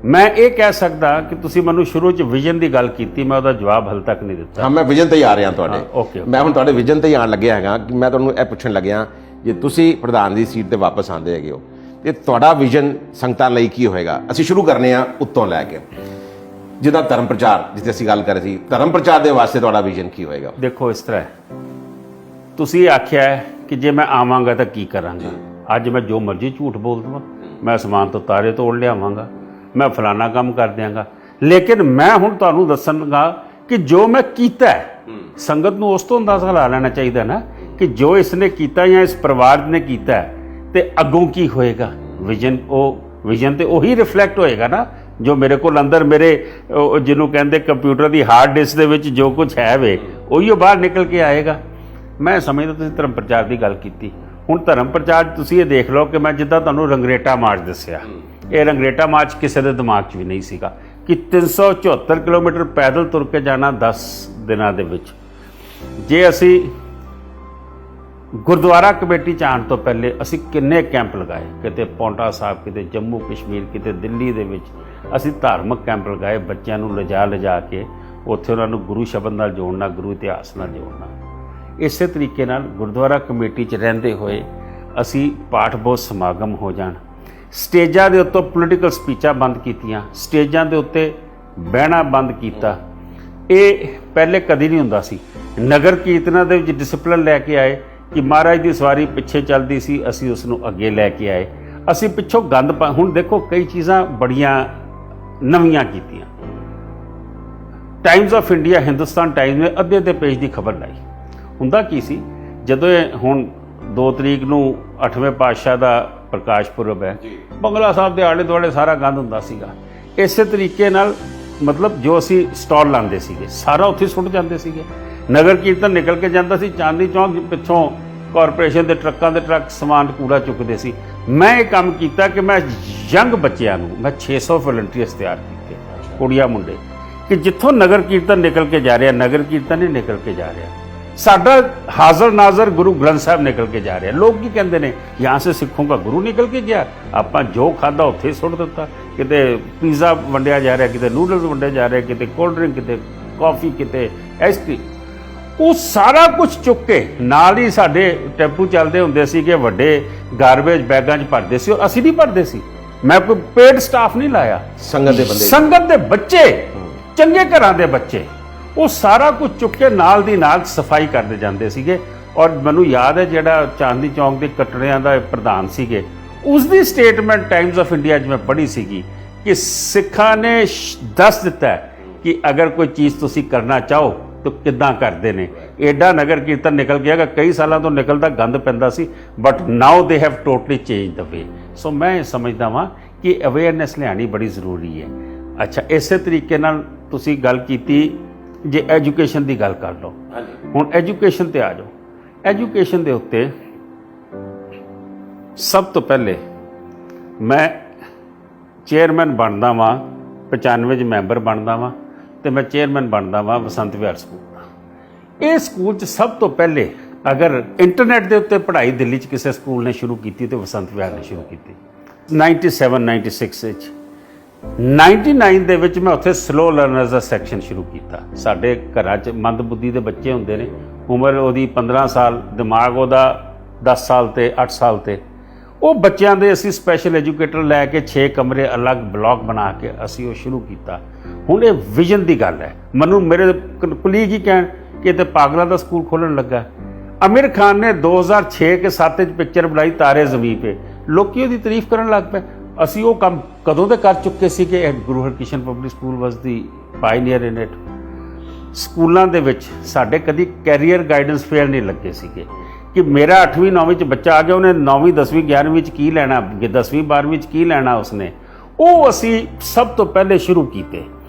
ਮੈਂ ਇਹ ਕਹਿ ਸਕਦਾ ਕਿ ਤੁਸੀਂ ਮੈਨੂੰ ਸ਼ੁਰੂ 'ਚ ਵਿਜ਼ਨ ਦੀ ਗੱਲ ਕੀਤੀ, ਮੈਂ ਉਹਦਾ ਜਵਾਬ ਹਾਲੇ ਤੱਕ ਨਹੀਂ ਦਿੱਤਾ। ਹਾਂ, ਮੈਂ ਵਿਜ਼ਨ ਤੇ ਹੀ ਆ ਰਿਹਾ ਤੁਹਾਡੇ। ਓਕੇ। ਮੈਂ ਹੁਣ ਤੁਹਾਡੇ ਵਿਜ਼ਨ ਤੇ ਹੀ ਆਉਣ ਲੱਗਿਆ ਹੈਗਾ ਕਿ ਮੈਂ ਤੁਹਾਨੂੰ ਇਹ ਪੁੱਛਣ ਲੱਗਿਆ, ਜੇ ਤੁਸੀਂ ਪ੍ਰਧਾਨ ਦੀ ਸੀਟ ਤੇ ਵਾਪਸ ਆਉਂਦੇ ਹੈਗੇ ਹੋ ਤੇ ਤੁਹਾਡਾ ਵਿਜ਼ਨ ਸੰਗਤਾਂ ਲਈ ਕੀ ਹੋਏਗਾ? ਅਸੀਂ ਸ਼ੁਰੂ ਕਰਨੇ ਆ ਉੱਤੋਂ ਲੈ ਕੇ, ਜਿਹਦਾ ਧਰਮ ਪ੍ਰਚਾਰ, ਜਿੱਥੇ ਅਸੀਂ ਗੱਲ ਕਰ ਰਹੇ ਸੀ, ਧਰਮ ਪ੍ਰਚਾਰ ਦੇ ਵਾਸਤੇ ਤੁਹਾਡਾ ਵਿਜ਼ਨ ਕੀ ਹੋਏਗਾ? ਦੇਖੋ ਇਸ ਤਰ੍ਹਾਂ ਹੈ, ਤੁਸੀਂ ਆਖਿਆ ਹੈ ਕਿ ਜੇ ਮੈਂ ਆਵਾਂਗਾ ਤਾਂ ਕੀ ਕਰਾਂਗਾ। ਅੱਜ ਮੈਂ ਜੋ ਮਰਜ਼ੀ ਝੂਠ ਬੋਲ ਦਵਾਂ, ਮੈਂ ਅਸਮਾਨ ਤੋਂ ਤਾਰੇ ਤੋੜ ਲਿਆਵਾਂਗਾ, ਮੈਂ ਫਲਾਨਾ ਕੰਮ ਕਰ ਦਿਆਂਗਾ, ਲੇਕਿਨ ਮੈਂ ਹੁਣ ਤੁਹਾਨੂੰ ਦੱਸਾਂਗਾ ਕਿ ਜੋ ਮੈਂ ਕੀਤਾ ਹੈ, ਸੰਗਤ ਨੂੰ ਉਸ ਤੋਂ ਅੰਦਾਜ਼ਾ ਲਾ ਲੈਣਾ ਚਾਹੀਦਾ ਨਾ ਕਿ ਜੋ ਇਸਨੇ ਕੀਤਾ ਜਾਂ ਇਸ ਪਰਿਵਾਰ ਨੇ ਕੀਤਾ ਤੇ ਅੱਗੋਂ ਕੀ ਹੋਏਗਾ। ਵਿਜ਼ਨ ਤੇ ਉਹੀ ਰਿਫਲੈਕਟ ਹੋਏਗਾ ਨਾ ਜੋ ਮੇਰੇ ਕੋਲ ਅੰਦਰ ਮੇਰੇ ਜਿਹਨੂੰ ਕਹਿੰਦੇ ਕੰਪਿਊਟਰ ਦੀ ਹਾਰਡ ਡਿਸਕ ਦੇ ਵਿੱਚ ਜੋ ਕੁਝ ਹੈ ਵੇ ਉਹੀ ਬਾਹਰ ਨਿਕਲ ਕੇ ਆਏਗਾ। ਮੈਂ ਸਮਝਦਾ ਤੁਸੀਂ ਧਰਮ ਪ੍ਰਚਾਰ ਦੀ ਗੱਲ ਕੀਤੀ। ਹੁਣ ਧਰਮ ਪ੍ਰਚਾਰ ਤੁਸੀਂ ਇਹ ਦੇਖ ਲਓ ਕਿ ਮੈਂ ਜਿੱਦਾਂ ਤੁਹਾਨੂੰ ਰੰਗਰੇਟਾ ਮਾਰਚ ਦੱਸਿਆ, ਇਹ ਰੰਗਰੇਟਾ ਮਾਰਚ ਕਿਸੇ ਦੇ ਦਿਮਾਗ 'ਚ ਵੀ ਨਹੀਂ ਸੀਗਾ ਕਿ 374 ਕਿਲੋਮੀਟਰ ਪੈਦਲ ਤੁਰ ਕੇ ਜਾਣਾ 10 ਦਿਨਾਂ ਦੇ ਵਿੱਚ। ਜੇ ਅਸੀਂ ਗੁਰਦੁਆਰਾ ਕਮੇਟੀ 'ਚ ਆਉਣ ਤੋਂ ਪਹਿਲੇ ਅਸੀਂ ਕਿੰਨੇ ਕੈਂਪ ਲਗਾਏ, ਕਿਤੇ ਪੌਂਟਾ ਸਾਹਿਬ, ਕਿਤੇ ਜੰਮੂ ਕਸ਼ਮੀਰ, ਕਿਤੇ ਦਿੱਲੀ ਦੇ ਵਿੱਚ ਅਸੀਂ ਧਾਰਮਿਕ ਕੈਂਪ ਲਗਾਏ। ਬੱਚਿਆਂ ਨੂੰ ਲਿਜਾ ਕੇ ਉੱਥੇ ਉਹਨਾਂ ਨੂੰ ਗੁਰੂ ਸ਼ਬਦ ਨਾਲ ਜੋੜਨਾ, ਗੁਰੂ ਇਤਿਹਾਸ ਨਾਲ ਜੋੜਨਾ। ਇਸੇ ਤਰੀਕੇ ਨਾਲ ਗੁਰਦੁਆਰਾ ਕਮੇਟੀ 'ਚ ਰਹਿੰਦੇ ਹੋਏ ਅਸੀਂ ਪਾਠ ਬੋਧ ਸਮਾਗਮ ਹੋ ਜਾਣ, ਸਟੇਜਾਂ ਦੇ ਉੱਤੇ ਪੋਲੀਟੀਕਲ ਸਪੀਚਾਂ ਬੰਦ ਕੀਤੀਆਂ, ਸਟੇਜਾਂ ਦੇ ਉੱਤੇ ਬਹਿਣਾ ਬੰਦ ਕੀਤਾ। ਇਹ ਪਹਿਲੇ ਕਦੀ ਨਹੀਂ ਹੁੰਦਾ ਸੀ। ਨਗਰ ਕੀਰਤਨਾਂ ਦੇ ਵਿੱਚ ਡਿਸਪਲਿਨ ਲੈ ਕੇ ਆਏ ਕਿ ਮਹਾਰਾਜ ਦੀ ਸਵਾਰੀ ਪਿੱਛੇ ਚੱਲਦੀ ਸੀ, ਅਸੀਂ ਉਸ ਨੂੰ ਅੱਗੇ ਲੈ ਕੇ ਆਏ। ਅਸੀਂ ਪਿੱਛੋਂ ਗੰਦ ਹੁਣ ਦੇਖੋ ਕਈ ਚੀਜ਼ਾਂ ਬੜੀਆਂ ਨਵੀਆਂ ਕੀਤੀਆਂ। Times of India, Hindustan Times ਨੇ ਅੱਧੇ ਪੇਜ ਦੀ ਖਬਰ ਲਾਈ। ਹੁੰਦਾ ਕੀ ਸੀ, ਜਦੋਂ ਇਹ ਹੁਣ 2 ਤਰੀਕ ਨੂੰ 8ਵੇਂ ਪਾਤਸ਼ਾਹ ਦਾ ਪ੍ਰਕਾਸ਼ ਪੁਰਬ ਹੈ, ਬੰਗਲਾ ਸਾਹਿਬ ਦੇ ਆਲੇ ਦੁਆਲੇ ਸਾਰਾ ਗੰਦ ਹੁੰਦਾ ਸੀਗਾ। ਇਸੇ ਤਰੀਕੇ ਨਾਲ ਮਤਲਬ ਜੋ ਅਸੀਂ ਸਟਾਲ ਲਾਉਂਦੇ ਸੀਗੇ ਸਾਰਾ ਉੱਥੇ ਸੁੱਟ ਜਾਂਦੇ ਸੀਗੇ। ਨਗਰ ਕੀਰਤਨ ਨਿਕਲ ਕੇ ਜਾਂਦਾ ਸੀ, ਚਾਂਦਨੀ ਚੌਂਕ ਪਿੱਛੋਂ ਕਾਰਪੋਰੇਸ਼ਨ ਦੇ ਟਰੱਕਾਂ ਦੇ ਟਰੱਕ ਸਮਾਨ ਕੂੜਾ ਚੁੱਕਦੇ ਸੀ। ਮੈਂ ਇਹ ਕੰਮ ਕੀਤਾ ਕਿ ਮੈਂ ਯੰਗ ਬੱਚਿਆਂ ਨੂੰ, ਮੈਂ 600 ਵਲੰਟੀਅਰਸ ਤਿਆਰ ਕੀਤੇ, ਕੁੜੀਆਂ ਮੁੰਡੇ, ਕਿ ਜਿੱਥੋਂ ਨਗਰ ਕੀਰਤਨ ਨਿਕਲ ਕੇ ਜਾ ਰਿਹਾ, ਨਗਰ ਕੀਰਤਨ ਨਹੀਂ ਨਿਕਲ ਕੇ ਜਾ ਰਿਹਾ, ਸਾਡਾ ਹਾਜ਼ਰ ਨਾਜ਼ਰ ਗੁਰੂ ਗ੍ਰੰਥ ਸਾਹਿਬ ਨਿਕਲ ਕੇ ਜਾ ਰਿਹਾ। ਲੋਕ ਕੀ ਕਹਿੰਦੇ ਨੇ, ਯਹਾਂ ਸੇ ਸਿੱਖੋਂ ਦਾ ਗੁਰੂ ਨਿਕਲ ਕੇ ਗਿਆ, ਆਪਾਂ ਜੋ ਖਾਦਾ ਉੱਥੇ ਸੁੱਟ ਦਿੱਤਾ। ਕਿਤੇ ਪੀਜ਼ਾ ਵੰਡਿਆ ਜਾ ਰਿਹਾ, ਕਿਤੇ ਨੂਡਲਸ ਵੰਡੇ ਜਾ ਰਹੇ, ਕਿਤੇ ਕੋਲਡ ਡਰਿੰਕ, ਕਿਤੇ ਕਾਫੀ, ਕਿਤੇ ਆਈਸਕ੍ਰੀਮ। ਉਹ ਸਾਰਾ ਕੁਝ ਚੁੱਕ ਕੇ ਨਾਲ ਹੀ ਸਾਡੇ ਟੈਂਪੂ ਚੱਲਦੇ ਹੁੰਦੇ ਸੀ ਕਿ ਵੱਡੇ ਗਾਰਬੇਜ ਬੈਗਾਂ 'ਚ ਭਰਦੇ ਸੀ, ਔਰ ਅਸੀਂ ਨਹੀਂ ਭਰਦੇ ਸੀ। ਮੈਂ ਕੋਈ ਪੇਡ ਸਟਾਫ ਨਹੀਂ ਲਾਇਆ, ਸੰਗਤ ਦੇ ਬੰਦੇ, ਸੰਗਤ ਦੇ ਬੱਚੇ, ਚੰਗੇ ਘਰਾਂ ਦੇ ਬੱਚੇ, ਉਹ ਸਾਰਾ ਕੁਝ ਚੁੱਕ ਕੇ ਨਾਲ ਦੀ ਨਾਲ ਸਫਾਈ ਕਰਦੇ ਜਾਂਦੇ ਸੀਗੇ। ਔਰ ਮੈਨੂੰ ਯਾਦ ਹੈ ਜਿਹੜਾ ਚਾਂਦਨੀ ਚੌਂਕ ਦੇ ਕਟੜਿਆਂ ਦਾ ਪ੍ਰਧਾਨ ਸੀਗੇ, ਉਸ ਦੀ ਸਟੇਟਮੈਂਟ ਟਾਈਮਜ਼ ਆਫ ਇੰਡੀਆ 'ਚ ਮੈਂ ਪੜ੍ਹੀ ਸੀਗੀ ਕਿ ਸਿੱਖਾਂ ਨੇ ਦੱਸ ਦਿੱਤਾ ਕਿ ਅਗਰ ਕੋਈ ਚੀਜ਼ ਤੁਸੀਂ ਕਰਨਾ ਚਾਹੋ ਤਾਂ ਕਿੱਦਾਂ ਕਰਦੇ ਨੇ। ਐਡਾ ਨਗਰ ਕੀਰਤਨ ਨਿਕਲ ਗਿਆ ਕਿ ਕਈ ਸਾਲਾਂ ਤੋਂ ਨਿਕਲਦਾ ਗੰਦ ਪੈਂਦਾ ਸੀ, but now they have totally change the way. So ਮੈਂ ਇਹ ਸਮਝਦਾ ਵਾਂ ਕਿ ਅਵੇਅਰਨੈਸ ਲਿਆਉਣੀ ਬੜੀ ਜ਼ਰੂਰੀ ਹੈ। ਅੱਛਾ, ਇਸੇ ਤਰੀਕੇ ਨਾਲ ਤੁਸੀਂ ਗੱਲ ਕੀਤੀ, ਜੇ ਐਜੂਕੇਸ਼ਨ ਦੀ ਗੱਲ ਕਰ ਲਓ, ਹੁਣ ਐਜੂਕੇਸ਼ਨ ਤੇ ਆ ਜਾਓ। ਐਜੂਕੇਸ਼ਨ ਦੇ ਉੱਤੇ ਸਭ ਤੋਂ ਪਹਿਲੇ ਮੈਂ ਚੇਅਰਮੈਨ ਬਣਦਾ ਵਾਂ, 95 'ਚ ਮੈਂਬਰ ਬਣਦਾ ਵਾਂ, ਤੇ ਮੈਂ ਚੇਅਰਮੈਨ ਬਣਦਾ ਵਾਂ ਬਸੰਤ ਵਿਹਾਰ ਸਕੂਲ ਦਾ। ਇਹ ਸਕੂਲ 'ਚ ਸਭ ਤੋਂ ਪਹਿਲੇ ਅਗਰ ਇੰਟਰਨੈਟ ਦੇ ਉੱਤੇ ਪੜ੍ਹਾਈ ਦਿੱਲੀ 'ਚ ਕਿਸੇ ਸਕੂਲ ਨੇ ਸ਼ੁਰੂ ਕੀਤੀ ਤੇ ਬਸੰਤ ਵਿਹਾਰ ਨੇ ਸ਼ੁਰੂ ਕੀਤੀ 97 96 ਵਿੱਚ। 99 ਦੇ ਵਿੱਚ ਮੈਂ ਉੱਥੇ ਸਲੋ ਲਰਨਰਸ ਦਾ ਸੈਕਸ਼ਨ ਸ਼ੁਰੂ ਕੀਤਾ। ਸਾਡੇ ਘਰਾਂ 'ਚ ਮੰਦਬੁੱਧੀ ਦੇ ਬੱਚੇ ਹੁੰਦੇ ਨੇ, ਉਮਰ ਉਹਦੀ 15 ਸਾਲ, ਦਿਮਾਗ ਉਹਦਾ 10 ਸਾਲ ਤੇ 8 ਸਾਲ ਤੇ, ਉਹ ਬੱਚਿਆਂ ਦੇ ਅਸੀਂ ਸਪੈਸ਼ਲ ਐਜੂਕੇਟਰ ਲੈ ਕੇ 6 ਕਮਰੇ ਅਲੱਗ ਬਲਾਕ ਬਣਾ ਕੇ ਅਸੀਂ ਉਹ ਸ਼ੁਰੂ ਕੀਤਾ। ਹੁਣ ਇਹ ਵਿਜ਼ਨ ਦੀ ਗੱਲ ਹੈ। ਮੈਨੂੰ ਮੇਰੇ ਕੁਲੀਗ ਹੀ ਕਹਿਣ ਕਿ ਤੇ ਪਾਗਲਾਂ ਦਾ ਸਕੂਲ ਖੋਲ੍ਹਣ ਲੱਗਾ। ਆਮਿਰ ਖਾਨ ਨੇ 2006 ਕੇ 7 ਵਿੱਚ ਪਿਕਚਰ ਬਣਾਈ ਤਾਰੇ ਜ਼ਮੀਨ ਪੇ, ਲੋਕੀ ਉਹਦੀ ਤਾਰੀਫ ਕਰਨ ਲੱਗ ਪਏ। ਅਸੀਂ ਉਹ ਕੰਮ ਕਦੋਂ ਦੇ ਕਰ ਚੁੱਕੇ ਸੀ ਕਿ Guru Harkrishan public school was the pioneer in it. ਸਕੂਲਾਂ ਦੇ ਵਿੱਚ ਸਾਡੇ ਕਦੀ ਕੈਰੀਅਰ ਗਾਈਡੈਂਸ ਫੇਅਰ ਨਹੀਂ ਲੱਗੇ ਸੀਗੇ ਕਿ ਮੇਰਾ 8ਵੀਂ 9ਵੀਂ 'ਚ ਬੱਚਾ ਆ ਗਿਆ, ਉਹਨੇ 9ਵੀਂ 10ਵੀਂ 11ਵੀਂ 'ਚ ਕੀ ਲੈਣਾ, 10ਵੀਂ 12ਵੀਂ 'ਚ ਕੀ ਲੈਣਾ ਉਸਨੇ। ਉਹ ਅਸੀਂ ਸਭ ਤੋਂ ਪਹਿਲੇ ਸ਼ੁਰੂ ਕੀਤੇ,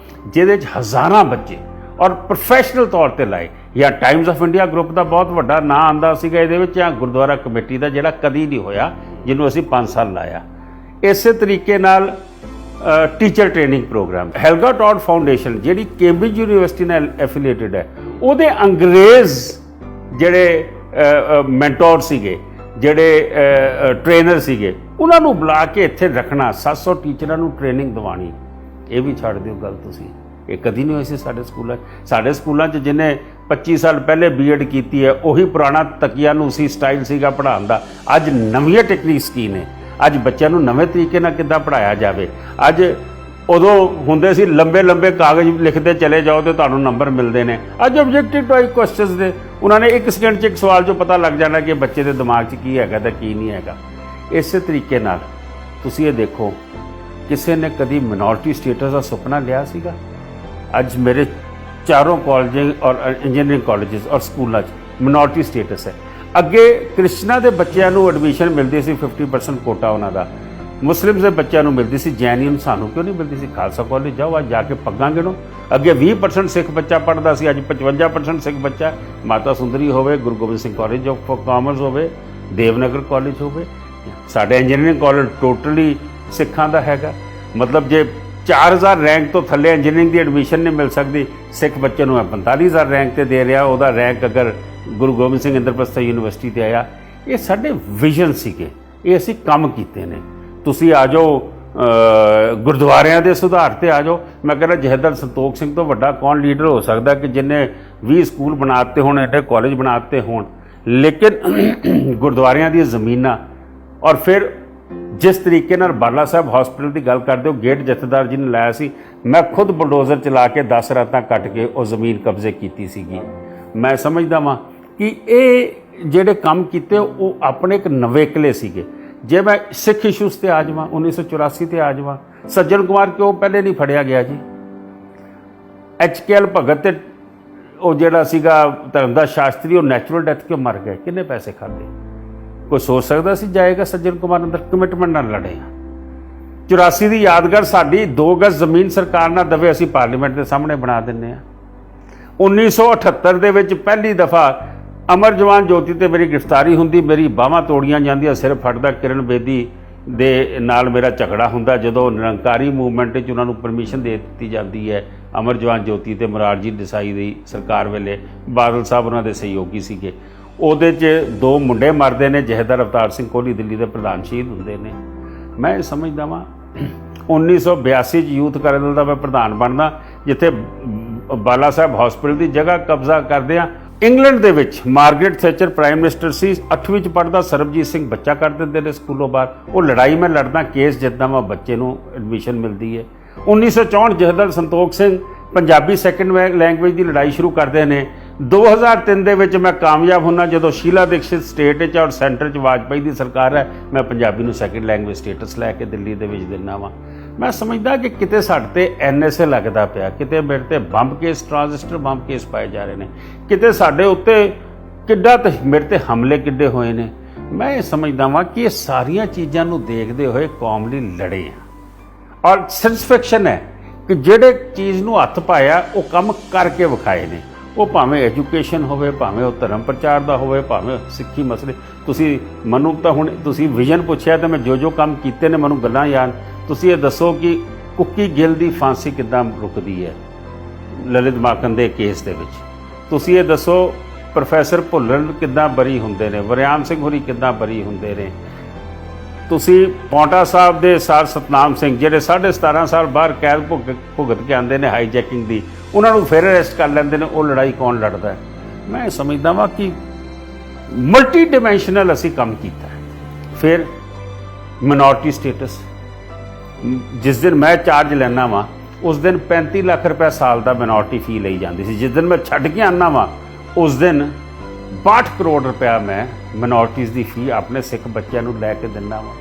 ਜਿਹਦੇ 'ਚ ਹਜ਼ਾਰਾਂ ਬੱਚੇ ਔਰ ਪ੍ਰੋਫੈਸ਼ਨਲ ਤੌਰ ਤੇ ਲਾਏ। ਜਾਂ ਟਾਈਮਜ਼ ਆਫ ਇੰਡੀਆ ਗਰੁੱਪ ਦਾ ਬਹੁਤ ਵੱਡਾ ਨਾਂ ਆਉਂਦਾ ਸੀਗਾ ਇਹਦੇ ਵਿੱਚ, ਜਾਂ ਗੁਰਦੁਆਰਾ ਕਮੇਟੀ ਦਾ ਜਿਹੜਾ ਕਦੀ ਨਹੀਂ ਹੋਇਆ, ਜਿਹਨੂੰ ਅਸੀਂ 5 ਸਾਲ ਲਾਇਆ। ਇਸੇ ਤਰੀਕੇ ਨਾਲ teacher training programme, Helga Todd foundation ਜਿਹੜੀ ਕੈਂਬਰਿਜ ਯੂਨੀਵਰਸਿਟੀ ਨਾਲ ਐਫੀਲੀਏਟਡ ਹੈ, ਉਹਦੇ ਅੰਗਰੇਜ਼ ਜਿਹੜੇ ਮੈਂਟੋਰ ਸੀਗੇ, ਜਿਹੜੇ ਟ੍ਰੇਨਰ ਸੀਗੇ, ਉਹਨਾਂ ਨੂੰ ਬੁਲਾ ਕੇ ਇੱਥੇ ਰੱਖਣਾ, 700 ਟੀਚਰਾਂ ਨੂੰ ਟ੍ਰੇਨਿੰਗ ਦਿਵਾਉਣੀ। ਇਹ ਵੀ ਛੱਡ ਦਿਓ ਗੱਲ ਤੁਸੀਂ, ਇਹ ਕਦੀ ਨਹੀਂ ਹੋਈ ਸੀ ਸਾਡੇ ਸਕੂਲਾਂ 'ਚ। ਸਾਡੇ ਸਕੂਲਾਂ 'ਚ ਜਿਹਨੇ 25 ਸਾਲ ਪਹਿਲੇ ਬੀਐਡ ਕੀਤੀ ਹੈ, ਉਹੀ ਪੁਰਾਣਾ ਤਕੀਆ ਨੂੰ ਸੀ ਸਟਾਈਲ ਸੀਗਾ ਪੜ੍ਹਾਉਣ ਦਾ। ਅੱਜ ਨਵੀਆਂ ਟੈਕਨੀਕਸ ਕੀ ਨੇ, ਅੱਜ ਬੱਚਿਆਂ ਨੂੰ ਨਵੇਂ ਤਰੀਕੇ ਨਾਲ ਕਿੱਦਾਂ ਪੜ੍ਹਾਇਆ ਜਾਵੇ। ਅੱਜ ਉਦੋਂ ਹੁੰਦੇ ਸੀ ਲੰਬੇ ਲੰਬੇ ਕਾਗਜ਼ ਲਿਖਦੇ ਚਲੇ ਜਾਓ ਤੇ ਤੁਹਾਨੂੰ ਨੰਬਰ ਮਿਲਦੇ ਨੇ। ਅੱਜ ਆਬਜੈਕਟਿਵ ਟਾਈਪ ਕੁਐਸਚਨਸ ਦੇ ਉਹਨਾਂ ਨੇ 1 ਸਕਿੰਟ 'ਚ 1 ਸਵਾਲ 'ਚੋਂ ਪਤਾ ਲੱਗ ਜਾਣਾ ਕਿ ਬੱਚੇ ਦੇ ਦਿਮਾਗ 'ਚ ਕੀ ਹੈਗਾ ਤੇ ਕੀ ਨਹੀਂ ਹੈਗਾ। ਇਸੇ ਤਰੀਕੇ ਨਾਲ ਤੁਸੀਂ ਇਹ ਦੇਖੋ, ਕਿਸੇ ਨੇ ਕਦੀ ਮਿਨੋਰਟੀ ਸਟੇਟਸ ਦਾ ਸੁਪਨਾ ਲਿਆ ਸੀਗਾ? ਅੱਜ ਮੇਰੇ ਚਾਰੋਂ ਕਾਲਜ ਔਰ ਇੰਜੀਨੀਅਰਿੰਗ ਕਾਲਜਸ ਔਰ ਸਕੂਲਾਂ 'ਚ ਮਿਨੋਰਟੀ ਸਟੇਟਸ ਹੈ। ਅੱਗੇ ਕ੍ਰਿਸਚਨਾਂ ਦੇ ਬੱਚਿਆਂ ਨੂੰ ਐਡਮਿਸ਼ਨ ਮਿਲਦੀ ਸੀ 50% ਕੋਟਾ ਉਹਨਾਂ ਦਾ, ਮੁਸਲਿਮਸ ਦੇ ਬੱਚਿਆਂ ਨੂੰ ਮਿਲਦੀ ਸੀ, ਜੈਨੀਅਨ ਸਾਨੂੰ ਕਿਉਂ ਨਹੀਂ ਮਿਲਦੀ ਸੀ? ਖਾਲਸਾ ਕਾਲਜ ਜਾਓ, ਅੱਜ ਜਾ ਕੇ ਪੱਗਾਂ ਗਿਣੋ। ਅੱਗੇ 20% ਸਿੱਖ ਬੱਚਾ ਪੜ੍ਹਦਾ ਸੀ, ਅੱਜ 55% ਸਿੱਖ ਬੱਚਾ। ਮਾਤਾ ਸੁੰਦਰੀ ਹੋਵੇ, Guru Gobind Singh college of commerce ਹੋਵੇ, ਦੇਵਨਗਰ ਕਾਲਜ ਹੋਵੇ, ਸਾਡੇ ਇੰਜੀਨੀਅਰਿੰਗ ਕਾਲਜ ਟੋਟਲੀ ਸਿੱਖਾਂ ਦਾ ਹੈਗਾ। ਮਤਲਬ ਜੇ 4000 ਰੈਂਕ ਤੋਂ ਥੱਲੇ ਇੰਜੀਨੀਅਰਿੰਗ ਦੀ ਐਡਮਿਸ਼ਨ ਨਹੀਂ ਮਿਲ ਸਕਦੀ, ਸਿੱਖ ਬੱਚੇ ਨੂੰ 45000 ਰੈਂਕ ਤੇ ਦੇ ਰਿਹਾ, ਉਹਦਾ ਰੈਂਕ ਅਗਰ ਗੁਰੂ ਗੋਬਿੰਦ ਸਿੰਘ ਇੰਦਰਪ੍ਰਸਥ ਯੂਨੀਵਰਸਿਟੀ ਤੇ ਆਇਆ। ਇਹ ਸਾਡੇ ਵਿਜ਼ਨ ਸੀਗੇ, ਇਹ ਅਸੀਂ ਕੰਮ ਕੀਤੇ ਨੇ। ਤੁਸੀਂ ਆ ਜਾਓ ਗੁਰਦੁਆਰਿਆਂ ਦੇ ਸੁਧਾਰ ਤੇ ਆ ਜਾਓ। ਮੈਂ ਕਹਿੰਦਾ ਜਥੇਦਾਰ ਸੰਤੋਖ ਸਿੰਘ ਤੋਂ ਵੱਡਾ ਕੌਣ ਲੀਡਰ ਹੋ ਸਕਦਾ ਕਿ ਜਿੰਨੇ 20 ਸਕੂਲ ਬਣਾ ਦਿੱਤੇ ਹੋਣ, ਐਡੇ ਕਾਲਜ ਬਣਾ ਦਿੱਤੇ ਹੋਣ, ਲੇਕਿਨ ਗੁਰਦੁਆਰਿਆਂ ਦੀਆਂ ਜ਼ਮੀਨਾਂ। ਔਰ ਫਿਰ ਜਿਸ ਤਰੀਕੇ ਨਾਲ ਬਾਲਾ ਸਾਹਿਬ ਹਸਪੀਟਲ ਦੀ ਗੱਲ ਕਰਦੇ ਹੋ, ਗੇਟ ਜਥੇਦਾਰ ਜੀ ਨੇ ਲਾਇਆ ਸੀ, ਮੈਂ ਖੁਦ ਬੁਲਡੋਜ਼ਰ ਚਲਾ ਕੇ 10 ਰਾਤਾਂ ਕੱਟ ਕੇ ਉਹ ਜ਼ਮੀਨ ਕਬਜ਼ੇ ਕੀਤੀ ਸੀਗੀ। ਮੈਂ ਸਮਝਦਾ ਵਾਂ ਕਿ ਇਹ ਜਿਹੜੇ ਕੰਮ ਕੀਤੇ ਉਹ ਆਪਣੇ ਇੱਕ ਨਵੇਕਲੇ ਸੀਗੇ। ਜੇ ਮੈਂ ਸਿੱਖ ਇਸ਼ੂਜ਼ ਤੇ ਆ ਜਾਵਾਂ, 1984 ਤੇ ਆ ਜਾਵਾਂ, ਸੱਜਣ ਕੁਮਾਰ ਕਿਉਂ ਪਹਿਲੇ ਨਹੀਂ ਫੜਿਆ ਗਿਆ ਜੀ? HKL ਭਗਤ ਤੇ ਉਹ ਜਿਹੜਾ ਸੀਗਾ ਧਰਮਦਾਸ ਸ਼ਾਸਤਰੀ, ਉਹ ਨੈਚੁਰਲ ਡੈਥ ਕਿਉਂ ਮਰ ਗਏ? ਕਿੰਨੇ ਪੈਸੇ ਖਾਦੇ? ਕੋਈ ਸੋਚ ਸਕਦਾ ਸੀ ਜਾਏਗਾ ਸੱਜਣ ਕੁਮਾਰ ਅੰਦਰ? ਕਮਿਟਮੈਂਟ ਨਾਲ ਲੜੇ ਆ। 84 ਦੀ ਯਾਦਗਾਰ ਸਾਡੀ 2 ਗਜ਼ ਜ਼ਮੀਨ ਸਰਕਾਰ ਨਾਲ ਦਵੇ, ਅਸੀਂ ਪਾਰਲੀਮੈਂਟ ਦੇ ਸਾਹਮਣੇ ਬਣਾ ਦਿੰਦੇ ਆ। 1978 ਦੇ ਵਿੱਚ ਪਹਿਲੀ ਦਫਾ ਅਮਰ ਜਵਾਨ ਜੋਤੀ ਤੇ ਮੇਰੀ ਗ੍ਰਿਫਤਾਰੀ ਹੁੰਦੀ, ਮੇਰੀ ਬਾਹਾਂ ਤੋੜੀਆਂ ਜਾਂਦੀਆਂ, ਸਿਰ ਫਟਦਾ, ਕਿਰਨ ਬੇਦੀ ਦੇ ਨਾਲ ਮੇਰਾ ਝਗੜਾ ਹੁੰਦਾ। ਜਦੋਂ ਨਿਰੰਕਾਰੀ ਮੂਵਮੈਂਟ 'ਚ ਉਹਨਾਂ ਨੂੰ ਪਰਮਿਸ਼ਨ ਦੇ ਦਿੱਤੀ ਜਾਂਦੀ ਹੈ, ਅਮਰ ਜਵਾਨ ਜੋਤੀ ਤੇ ਮੁਰਾਰਜੀ ਦੇਸਾਈ ਦੀ ਸਰਕਾਰ ਵੇਲੇ, ਬਾਦਲ ਸਾਹਿਬ ਉਹਨਾਂ ਦੇ ਸਹਿਯੋਗੀ ਸੀਗੇ। ਉਹਦੇ 'ਚ 2 ਮੁੰਡੇ ਮਰਦੇ ਨੇ, ਜਥੇਦਾਰ ਅਵਤਾਰ ਸਿੰਘ ਕੋਹਲੀ ਦਿੱਲੀ ਦੇ ਪ੍ਰਧਾਨ ਸ਼ਹੀਦ ਹੁੰਦੇ ਨੇ। ਮੈਂ ਇਹ ਸਮਝਦਾ ਵਾਂ 1982 'ਚ ਯੂਥ ਕਾਰਜਦਲ ਦਾ ਮੈਂ ਪ੍ਰਧਾਨ ਬਣਦਾ, ਜਿੱਥੇ ਬਾਲਾ ਸਾਹਿਬ ਹਸਪੀਟਲ ਦੀ ਜਗ੍ਹਾ ਕਬਜ਼ਾ ਕਰਦੇ ਆ। ਇੰਗਲੈਂਡ ਦੇ ਵਿੱਚ ਮਾਰਗਰੇਟ ਥੈਚਰ ਪ੍ਰਾਈਮ ਮਿਨਿਸਟਰ ਸੀ, 8ਵੀਂ 'ਚ ਪੜ੍ਹਦਾ, ਸਰਬਜੀਤ ਸਿੰਘ ਬੱਚਾ ਕਰ ਦਿੰਦੇ ਨੇ ਸਕੂਲੋਂ ਬਾਹਰ। ਉਹ ਲੜਾਈ ਮੈਂ ਲੜਦਾ, ਕੇਸ ਜਿੱਤਦਾ ਵਾਂ, ਬੱਚੇ ਨੂੰ ਐਡਮਿਸ਼ਨ ਮਿਲਦੀ ਹੈ। 1964 ਜਥੇਦਾਰ ਸੰਤੋਖ ਸਿੰਘ ਪੰਜਾਬੀ ਸੈਕੰਡ ਲੈਂਗੁਏਜ ਦੀ ਲੜਾਈ ਸ਼ੁਰੂ ਕਰਦੇ ਨੇ। 2003 ਦੇ ਵਿੱਚ ਮੈਂ ਕਾਮਯਾਬ ਹੁੰਦਾ, ਜਦੋਂ ਸ਼ੀਲਾ ਦੀਕਸ਼ਿਤ ਸਟੇਟ 'ਚ ਔਰ ਸੈਂਟਰ 'ਚ ਵਾਜਪਾਈ ਦੀ ਸਰਕਾਰ ਹੈ, ਮੈਂ ਪੰਜਾਬੀ ਨੂੰ ਸੈਕੰਡ ਲੈਂਗੁਏਜ ਸਟੇਟਸ ਲੈ ਕੇ ਦਿੱਲੀ ਦੇ ਵਿੱਚ ਦਿੰਦਾ ਵਾਂ। ਮੈਂ ਸਮਝਦਾ ਕਿ ਕਿਤੇ ਸਾਡੇ ਤੇ NSA ਲੱਗਦਾ ਪਿਆ, ਕਿਤੇ ਮੇਰੇ ਤੇ bomb case, transistor bomb case ਪਾਏ ਜਾ ਰਹੇ ਨੇ, ਕਿਤੇ ਸਾਡੇ ਉੱਤੇ ਕਿੱਡਾ ਤੇ ਮੇਰੇ ਤੇ ਹਮਲੇ ਕਿੱਡੇ ਹੋਏ ਨੇ। ਮੈਂ ਇਹ ਸਮਝਦਾ ਵਾਂ ਕਿ ਇਹ ਸਾਰੀਆਂ ਚੀਜ਼ਾਂ ਨੂੰ ਦੇਖਦੇ ਹੋਏ ਕੌਮ ਲਈ ਲੜੇ ਆ, ਔਰ ਸੈਟੀਸਫੈਕਸ਼ਨ ਹੈ ਕਿ ਜਿਹੜੇ ਚੀਜ਼ ਨੂੰ ਹੱਥ ਪਾਇਆ ਉਹ ਕੰਮ ਕਰਕੇ ਵਿਖਾਏ ਨੇ। ਉਹ ਭਾਵੇਂ ਐਜੂਕੇਸ਼ਨ ਹੋਵੇ, ਭਾਵੇਂ ਉਹ ਧਰਮ ਪ੍ਰਚਾਰ ਦਾ ਹੋਵੇ, ਭਾਵੇਂ ਸਿੱਖੀ ਮਸਲੇ। ਤੁਸੀਂ ਮੈਨੂੰ ਤਾਂ ਹੁਣ ਤੁਸੀਂ ਵਿਜ਼ਨ ਪੁੱਛਿਆ ਤੇ ਮੈਂ ਜੋ ਕੰਮ ਕੀਤੇ ਨੇ ਮੈਨੂੰ ਗੱਲਾਂ ਯਾਦ। ਤੁਸੀਂ ਇਹ ਦੱਸੋ ਕਿ ਕੁੱਕੀ ਗਿੱਲ ਦੀ ਫਾਂਸੀ ਕਿੱਦਾਂ ਰੁਕਦੀ ਹੈ ਲਲਿਤ ਮਾਕਨ ਦੇ ਕੇਸ ਦੇ ਵਿੱਚ। ਤੁਸੀਂ ਇਹ ਦੱਸੋ ਪ੍ਰੋਫੈਸਰ ਭੁੱਲਰ ਕਿੱਦਾਂ ਬਰੀ ਹੁੰਦੇ ਨੇ, ਵਰਿਆਮ ਸਿੰਘ ਹੋਰੀ ਕਿੱਦਾਂ ਬਰੀ ਹੁੰਦੇ ਨੇ। ਤੁਸੀਂ ਪੌਂਟਾ ਸਾਹਿਬ ਦੇ ਸਰ ਸਤਨਾਮ ਸਿੰਘ ਜਿਹੜੇ 17.5 ਸਾਲ ਬਾਹਰ ਕੈਦ ਭੁਗਤ ਕੇ ਆਉਂਦੇ ਨੇ ਹਾਈਜੈਕਿੰਗ ਦੀ, ਉਹਨਾਂ ਨੂੰ ਫਿਰ ਅਰੈਸਟ ਕਰ ਲੈਂਦੇ ਨੇ। ਉਹ ਲੜਾਈ ਕੌਣ ਲੜਦਾ ਹੈ? ਮੈਂ ਸਮਝਦਾ ਵਾਂ ਕਿ ਮਲਟੀ ਡਿਮੈਂਸ਼ਨਲ ਅਸੀਂ ਕੰਮ ਕੀਤਾ ਹੈ। ਫਿਰ ਮਿਨੋਰਟੀ ਸਟੇਟਸ, ਜਿਸ ਦਿਨ ਮੈਂ ਚਾਰਜ ਲੈਣਾ ਵਾਂ ਉਸ ਦਿਨ 35 ਲੱਖ ਰੁਪਏ ਸਾਲ ਦਾ ਮਿਨੋਰਟੀ ਫੀ ਲਈ ਜਾਂਦੀ ਸੀ। ਜਿਸ ਦਿਨ ਮੈਂ ਛੱਡ ਕੇ ਆਉਣਾ ਵਾਂ ਉਸ ਦਿਨ 62 ਕਰੋੜ ਰੁਪਇਆ ਮੈਂ ਮਿਨੋਰਟੀਜ਼ ਦੀ ਫੀ ਆਪਣੇ ਸਿੱਖ ਬੱਚਿਆਂ ਨੂੰ ਲੈ ਕੇ ਦਿੰਦਾ ਵਾਂ।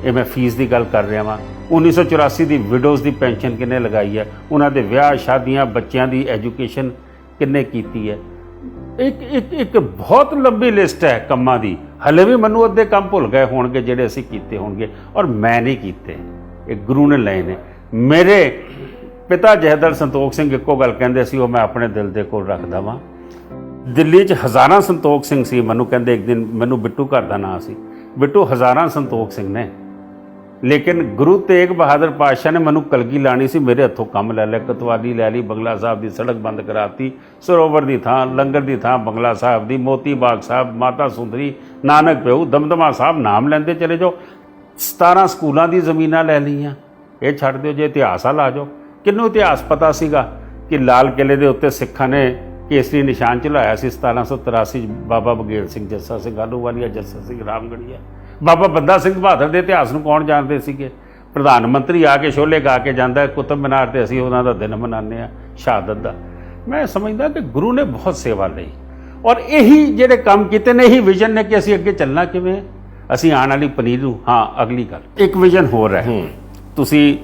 ਇਹ ਮੈਂ ਫੀਸ ਦੀ ਗੱਲ ਕਰ ਰਿਹਾ ਵਾਂ। 1984 ਦੀ ਵਿਡੋਜ਼ ਦੀ ਪੈਨਸ਼ਨ ਕਿੰਨੇ ਲਗਾਈ ਹੈ, ਉਹਨਾਂ ਦੇ ਵਿਆਹ ਸ਼ਾਦੀਆਂ ਬੱਚਿਆਂ ਦੀ ਐਜੂਕੇਸ਼ਨ ਕਿੰਨੇ ਕੀਤੀ ਹੈ। ਇੱਕ ਬਹੁਤ ਲੰਬੀ ਲਿਸਟ ਹੈ ਕੰਮਾਂ ਦੀ। ਹਲੇ ਵੀ ਮੈਨੂੰ ਅੱਧੇ ਕੰਮ ਭੁੱਲ ਗਏ ਹੋਣਗੇ ਜਿਹੜੇ ਅਸੀਂ ਕੀਤੇ ਹੋਣਗੇ, ਔਰ ਮੈਂ ਨਹੀਂ ਕੀਤੇ, ਇਹ ਗੁਰੂ ਨੇ ਲਏ ਨੇ। ਮੇਰੇ ਪਿਤਾ ਜਹਦਰ ਸੰਤੋਖ ਸਿੰਘ ਇੱਕੋ ਗੱਲ ਕਹਿੰਦੇ ਸੀ, ਉਹ ਮੈਂ ਆਪਣੇ ਦਿਲ ਦੇ ਕੋਲ ਰੱਖਦਾ ਵਾਂ। ਦਿੱਲੀ 'ਚ ਹਜ਼ਾਰਾਂ ਸੰਤੋਖ ਸਿੰਘ ਸੀ। ਮੈਨੂੰ ਕਹਿੰਦੇ ਇੱਕ ਦਿਨ, ਮੈਨੂੰ ਬਿੱਟੂ ਘਰ ਦਾ ਨਾਂ ਸੀ, ਬਿੱਟੂ ਹਜ਼ਾਰਾਂ ਸੰਤੋਖ ਸਿੰਘ ਨੇ, ਲੇਕਿਨ ਗੁਰੂ ਤੇਗ ਬਹਾਦਰ ਪਾਤਸ਼ਾਹ ਨੇ ਮੈਨੂੰ ਕਲਗੀ ਲਾਣੀ ਸੀ, ਮੇਰੇ ਹੱਥੋਂ ਕੰਮ ਲੈ ਲਿਆ। ਕਤਵਾਲੀ ਲੈ ਲਈ, ਬੰਗਲਾ ਸਾਹਿਬ ਦੀ ਸੜਕ ਬੰਦ ਕਰਾਤੀ, ਸਰੋਵਰ ਦੀ ਥਾਂ ਲੰਗਰ ਦੀ ਥਾਂ ਬੰਗਲਾ ਸਾਹਿਬ ਦੀ, ਮੋਤੀ ਬਾਗ ਸਾਹਿਬ, ਮਾਤਾ ਸੁੰਦਰੀ, ਨਾਨਕ ਪਿਓ, ਦਮਦਮਾ ਸਾਹਿਬ, ਨਾਮ ਲੈਂਦੇ ਚਲੇ ਜਾਓ। 17 ਸਕੂਲਾਂ ਦੀ ਜ਼ਮੀਨਾਂ ਲੈ ਲਈਆਂ। ਇਹ ਛੱਡ ਦਿਓ, ਜੇ ਇਤਿਹਾਸ ਆ ਲਾ ਜਾਓ। ਕਿਹਨੂੰ ਇਤਿਹਾਸ ਪਤਾ ਸੀਗਾ ਕਿ ਲਾਲ ਕਿਲੇ ਦੇ ਉੱਤੇ ਸਿੱਖਾਂ ਨੇ ਕੇਸਰੀ ਨਿਸ਼ਾਨ ਚਲਾਇਆ ਸੀ 1783 ਬਾਬਾ ਬਗੇਲ ਸਿੰਘ, ਜੱਸਾ ਸਿੰਘ ਆਹਲੂਵਾਲੀਆ, ਜੱਸਾ ਸਿੰਘ ਰਾਮਗੜੀਆ। ਬਾਬਾ ਬੰਦਾ ਸਿੰਘ ਬਹਾਦਰ ਦੇ ਇਤਿਹਾਸ ਨੂੰ ਕੌਣ ਜਾਣਦੇ ਸੀਗੇ? ਪ੍ਰਧਾਨ ਮੰਤਰੀ ਆ ਕੇ ਛੋਲੇ ਗਾ ਕੇ ਜਾਂਦਾ ਕੁਤਬ ਮੀਨਾਰ ਤੇ, ਅਸੀਂ ਉਹਨਾਂ ਦਾ ਦਿਨ ਮਨਾਉਂਦੇ ਹਾਂ ਸ਼ਹਾਦਤ ਦਾ। ਮੈਂ ਸਮਝਦਾ ਕਿ ਗੁਰੂ ਨੇ ਬਹੁਤ ਸੇਵਾ ਲਈ, ਔਰ ਇਹੀ ਜਿਹੜੇ ਕੰਮ ਕੀਤੇ ਨੇ, ਇਹੀ ਵਿਜ਼ਨ ਨੇ ਕਿ ਅਸੀਂ ਅੱਗੇ ਚੱਲਣਾ ਕਿਵੇਂ, ਅਸੀਂ ਆਉਣ ਵਾਲੀ ਪਨੀਰ ਨੂੰ। ਹਾਂ, ਅਗਲੀ ਗੱਲ ਇੱਕ ਵਿਜ਼ਨ ਹੋਰ ਹੈ। ਤੁਸੀਂ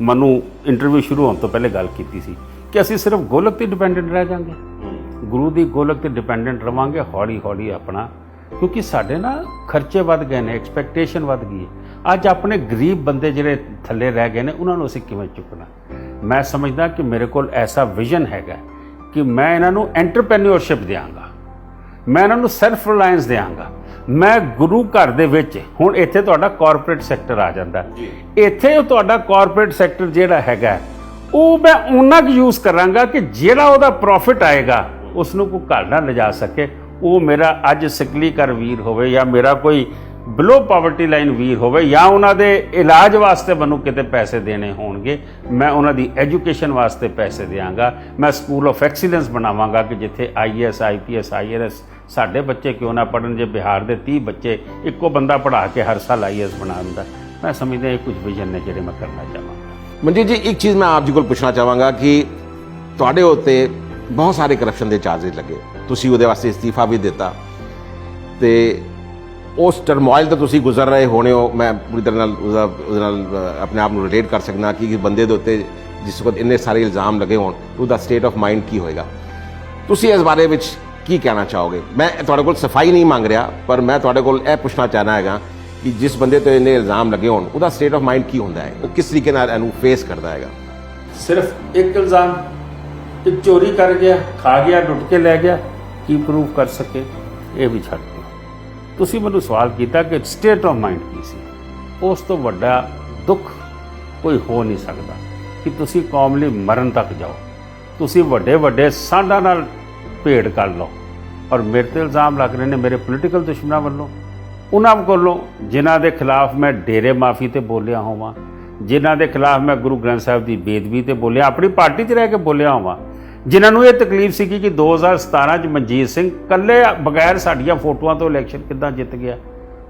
ਮੈਨੂੰ ਇੰਟਰਵਿਊ ਸ਼ੁਰੂ ਹੋਣ ਤੋਂ ਪਹਿਲੇ ਗੱਲ ਕੀਤੀ ਸੀ ਕਿ ਅਸੀਂ ਸਿਰਫ ਗੋਲਕ ਤੇ ਡਿਪੈਂਡੈਂਟ ਰਹਿ ਜਾਵਾਂਗੇ, ਗੁਰੂ ਦੀ ਗੋਲਕ ਤੇ ਡਿਪੈਂਡੈਂਟ ਰਵਾਂਗੇ ਹੌਲੀ ਹੌਲੀ ਆਪਣਾ, ਕਿਉਂਕਿ ਸਾਡੇ ਨਾ ਖਰਚੇ ਵੱਧ ਗਏ ਨੇ, ਐਕਸਪੈਕਟੇਸ਼ਨ ਵੱਧ ਗਈ ਹੈ। ਅੱਜ ਆਪਣੇ ਗਰੀਬ ਬੰਦੇ ਜਿਹੜੇ ਥੱਲੇ ਰਹਿ ਗਏ ਨੇ, ਉਹਨਾਂ ਨੂੰ ਅਸੀਂ ਕਿਵੇਂ ਚੁੱਕਣਾ? ਮੈਂ ਸਮਝਦਾ ਕਿ ਮੇਰੇ ਕੋਲ ਐਸਾ ਵਿਜ਼ਨ ਹੈਗਾ ਕਿ ਮੈਂ ਇਹਨਾਂ ਨੂੰ ਐਂਟਰਪ੍ਰੈਨਿਓਰਸ਼ਿਪ ਦਿਆਂਗਾ, ਮੈਂ ਇਹਨਾਂ ਨੂੰ ਸੈਲਫ ਰਿਲਾਇੰਸ ਦਿਆਂਗਾ। ਮੈਂ ਗੁਰੂ ਘਰ ਦੇ ਵਿੱਚ, ਹੁਣ ਇੱਥੇ ਤੁਹਾਡਾ ਕਾਰਪੋਰੇਟ ਸੈਕਟਰ ਆ ਜਾਂਦਾ, ਇੱਥੇ ਤੁਹਾਡਾ ਕਾਰਪੋਰੇਟ ਸੈਕਟਰ ਜਿਹੜਾ ਹੈਗਾ ਉਹ ਮੈਂ ਉਹਨਾਂ ਕੁ ਯੂਜ਼ ਕਰਾਂਗਾ ਕਿ ਜਿਹੜਾ ਉਹਦਾ ਪ੍ਰੋਫਿਟ ਆਏਗਾ ਉਸ ਨੂੰ ਕੋਈ ਘਰ ਨਾ ਲਿਜਾ ਸਕੇ। ਉਹ ਮੇਰਾ ਅੱਜ ਸਿਕਲੀ ਕਰ ਵੀਰ ਹੋਵੇ, ਜਾਂ ਮੇਰਾ ਕੋਈ ਬਿਲੋ ਪਾਵਰਟੀ ਲਾਈਨ ਵੀਰ ਹੋਵੇ, ਜਾਂ ਉਹਨਾਂ ਦੇ ਇਲਾਜ ਵਾਸਤੇ ਮੈਨੂੰ ਕਿਤੇ ਪੈਸੇ ਦੇਣੇ ਹੋਣਗੇ, ਮੈਂ ਉਹਨਾਂ ਦੀ ਐਜੂਕੇਸ਼ਨ ਵਾਸਤੇ ਪੈਸੇ ਦਿਆਂਗਾ। ਮੈਂ ਸਕੂਲ ਆਫ ਐਕਸੀਲੈਂਸ ਬਣਾਵਾਂਗਾ ਕਿ ਜਿੱਥੇ IAS IPS IRS ਸਾਡੇ ਬੱਚੇ ਕਿਉਂ ਨਾ ਪੜ੍ਹਨ। ਜੇ ਬਿਹਾਰ ਦੇ 30 ਬੱਚੇ ਇੱਕੋ ਬੰਦਾ ਪੜ੍ਹਾ ਕੇ ਹਰ ਸਾਲ IAS ਬਣਾ ਦਿੰਦਾ। ਮੈਂ ਸਮਝਦਾ ਇਹ ਕੁਝ ਵਿਜ਼ਨ ਨੇ ਜਿਹੜੇ ਮੈਂ ਕਰਨਾ ਚਾਹਾਂਗਾ। ਮਨਜੀਤ ਜੀ, ਇੱਕ ਚੀਜ਼ ਮੈਂ ਆਪ ਜੀ ਕੋਲ ਪੁੱਛਣਾ ਚਾਹਾਂਗਾ ਕਿ ਤੁਹਾਡੇ ਉੱਤੇ ਬਹੁਤ ਸਾਰੇ ਕਰਪਸ਼ਨ ਦੇ ਚਾਰजेस ਲੱਗੇ, ਤੁਸੀਂ ਉਹਦੇ ਵਾਸਤੇ ਅਸਤੀਫਾ ਵੀ ਦਿੱਤਾ, ਤੇ ਉਸ ਟਰਮੋਇਲ ਤੋਂ ਤੁਸੀਂ ਗੁਜ਼ਰ ਰਹੇ ਹੋਣੇ ਹੋ। ਮੈਂ ਪੂਰੀ ਤਰ੍ਹਾਂ ਨਾਲ ਉਹਦੇ ਨਾਲ ਆਪਣੇ ਆਪ ਨੂੰ ਰਿਲੇਟ ਕਰ ਸਕਦਾ ਕਿ ਬੰਦੇ ਦੇ ਉੱਤੇ ਜਿਸ ਵਕਤ ਇੰਨੇ ਸਾਰੇ ਇਲਜ਼ਾਮ ਲੱਗੇ ਹੋਣ, ਉਹਦਾ ਸਟੇਟ ਆਫ ਮਾਈਂਡ ਕੀ ਹੋਏਗਾ? ਤੁਸੀਂ ਇਸ ਬਾਰੇ ਵਿੱਚ ਕੀ ਕਹਿਣਾ ਚਾਹੋਗੇ? ਮੈਂ ਤੁਹਾਡੇ ਕੋਲ ਸਫਾਈ ਨਹੀਂ ਮੰਗ ਰਿਹਾ, ਪਰ ਮੈਂ ਤੁਹਾਡੇ ਕੋਲ ਇਹ ਪੁੱਛਣਾ ਚਾਹਨਾ ਹੈਗਾ ਕਿ ਜਿਸ ਬੰਦੇ ਤੇ ਇੰਨੇ ਇਲਜ਼ਾਮ ਲੱਗੇ ਹੋਣ, ਉਹਦਾ ਸਟੇਟ ਆਫ ਮਾਈਂਡ ਕੀ ਹੁੰਦਾ ਹੈ? ਉਹ ਕਿਸ ਤਰੀਕੇ ਨਾਲ ਇਹਨੂੰ ਫੇਸ ਕਰਦਾ ਹੈਗਾ? ਸਿਰਫ ਇੱਕ ਇਲਜ਼ਾਮ ਕਿ ਚੋਰੀ ਕਰ ਗਿਆ, ਖਾ ਗਿਆ, ਲੁੱਟ ਕੇ ਲੈ ਗਿਆ, ਕੀ ਪ੍ਰੂਫ ਕਰ ਸਕੇ? ਇਹ ਵੀ ਛੱਡ ਦਿਓ। ਤੁਸੀਂ ਮੈਨੂੰ ਸਵਾਲ ਕੀਤਾ ਕਿ ਸਟੇਟ ਆਫ ਮਾਈਂਡ ਕੀ ਸੀ। ਉਸ ਤੋਂ ਵੱਡਾ ਦੁੱਖ ਕੋਈ ਹੋ ਨਹੀਂ ਸਕਦਾ ਕਿ ਤੁਸੀਂ ਕੌਮ ਲਈ ਮਰਨ ਤੱਕ ਜਾਓ, ਤੁਸੀਂ ਵੱਡੇ ਵੱਡੇ ਸਾਂਢਾਂ ਨਾਲ ਭੇੜ ਕਰ ਲਓ। ਔਰ ਮੇਰੇ ਤੇ ਇਲਜ਼ਾਮ ਲੱਗ ਰਹੇ ਨੇ ਮੇਰੇ ਪੋਲੀਟੀਕਲ ਦੁਸ਼ਮਣਾਂ ਵੱਲੋਂ, ਉਹਨਾਂ ਕੋਲੋਂ ਜਿਨ੍ਹਾਂ ਦੇ ਖਿਲਾਫ ਮੈਂ ਡੇਰੇ ਮਾਫੀ ਤੇ ਬੋਲਿਆ ਹੋਵਾਂ, ਜਿਨ੍ਹਾਂ ਦੇ ਖਿਲਾਫ ਮੈਂ ਗੁਰੂ ਗ੍ਰੰਥ ਸਾਹਿਬ ਦੀ ਬੇਅਦਬੀ ਤੇ ਬੋਲਿਆ, ਆਪਣੀ ਪਾਰਟੀ 'ਚ ਰਹਿ ਕੇ ਬੋਲਿਆ ਹੋਵਾਂ, ਜਿਨ੍ਹਾਂ ਨੂੰ ਇਹ ਤਕਲੀਫ ਸੀ ਕਿ 2017 'ਚ ਮਨਜੀਤ ਸਿੰਘ ਇਕੱਲੇ ਬਗੈਰ ਸਾਡੀਆਂ ਫੋਟੋਆਂ ਤੋਂ ਇਲੈਕਸ਼ਨ ਕਿੱਦਾਂ ਜਿੱਤ ਗਿਆ।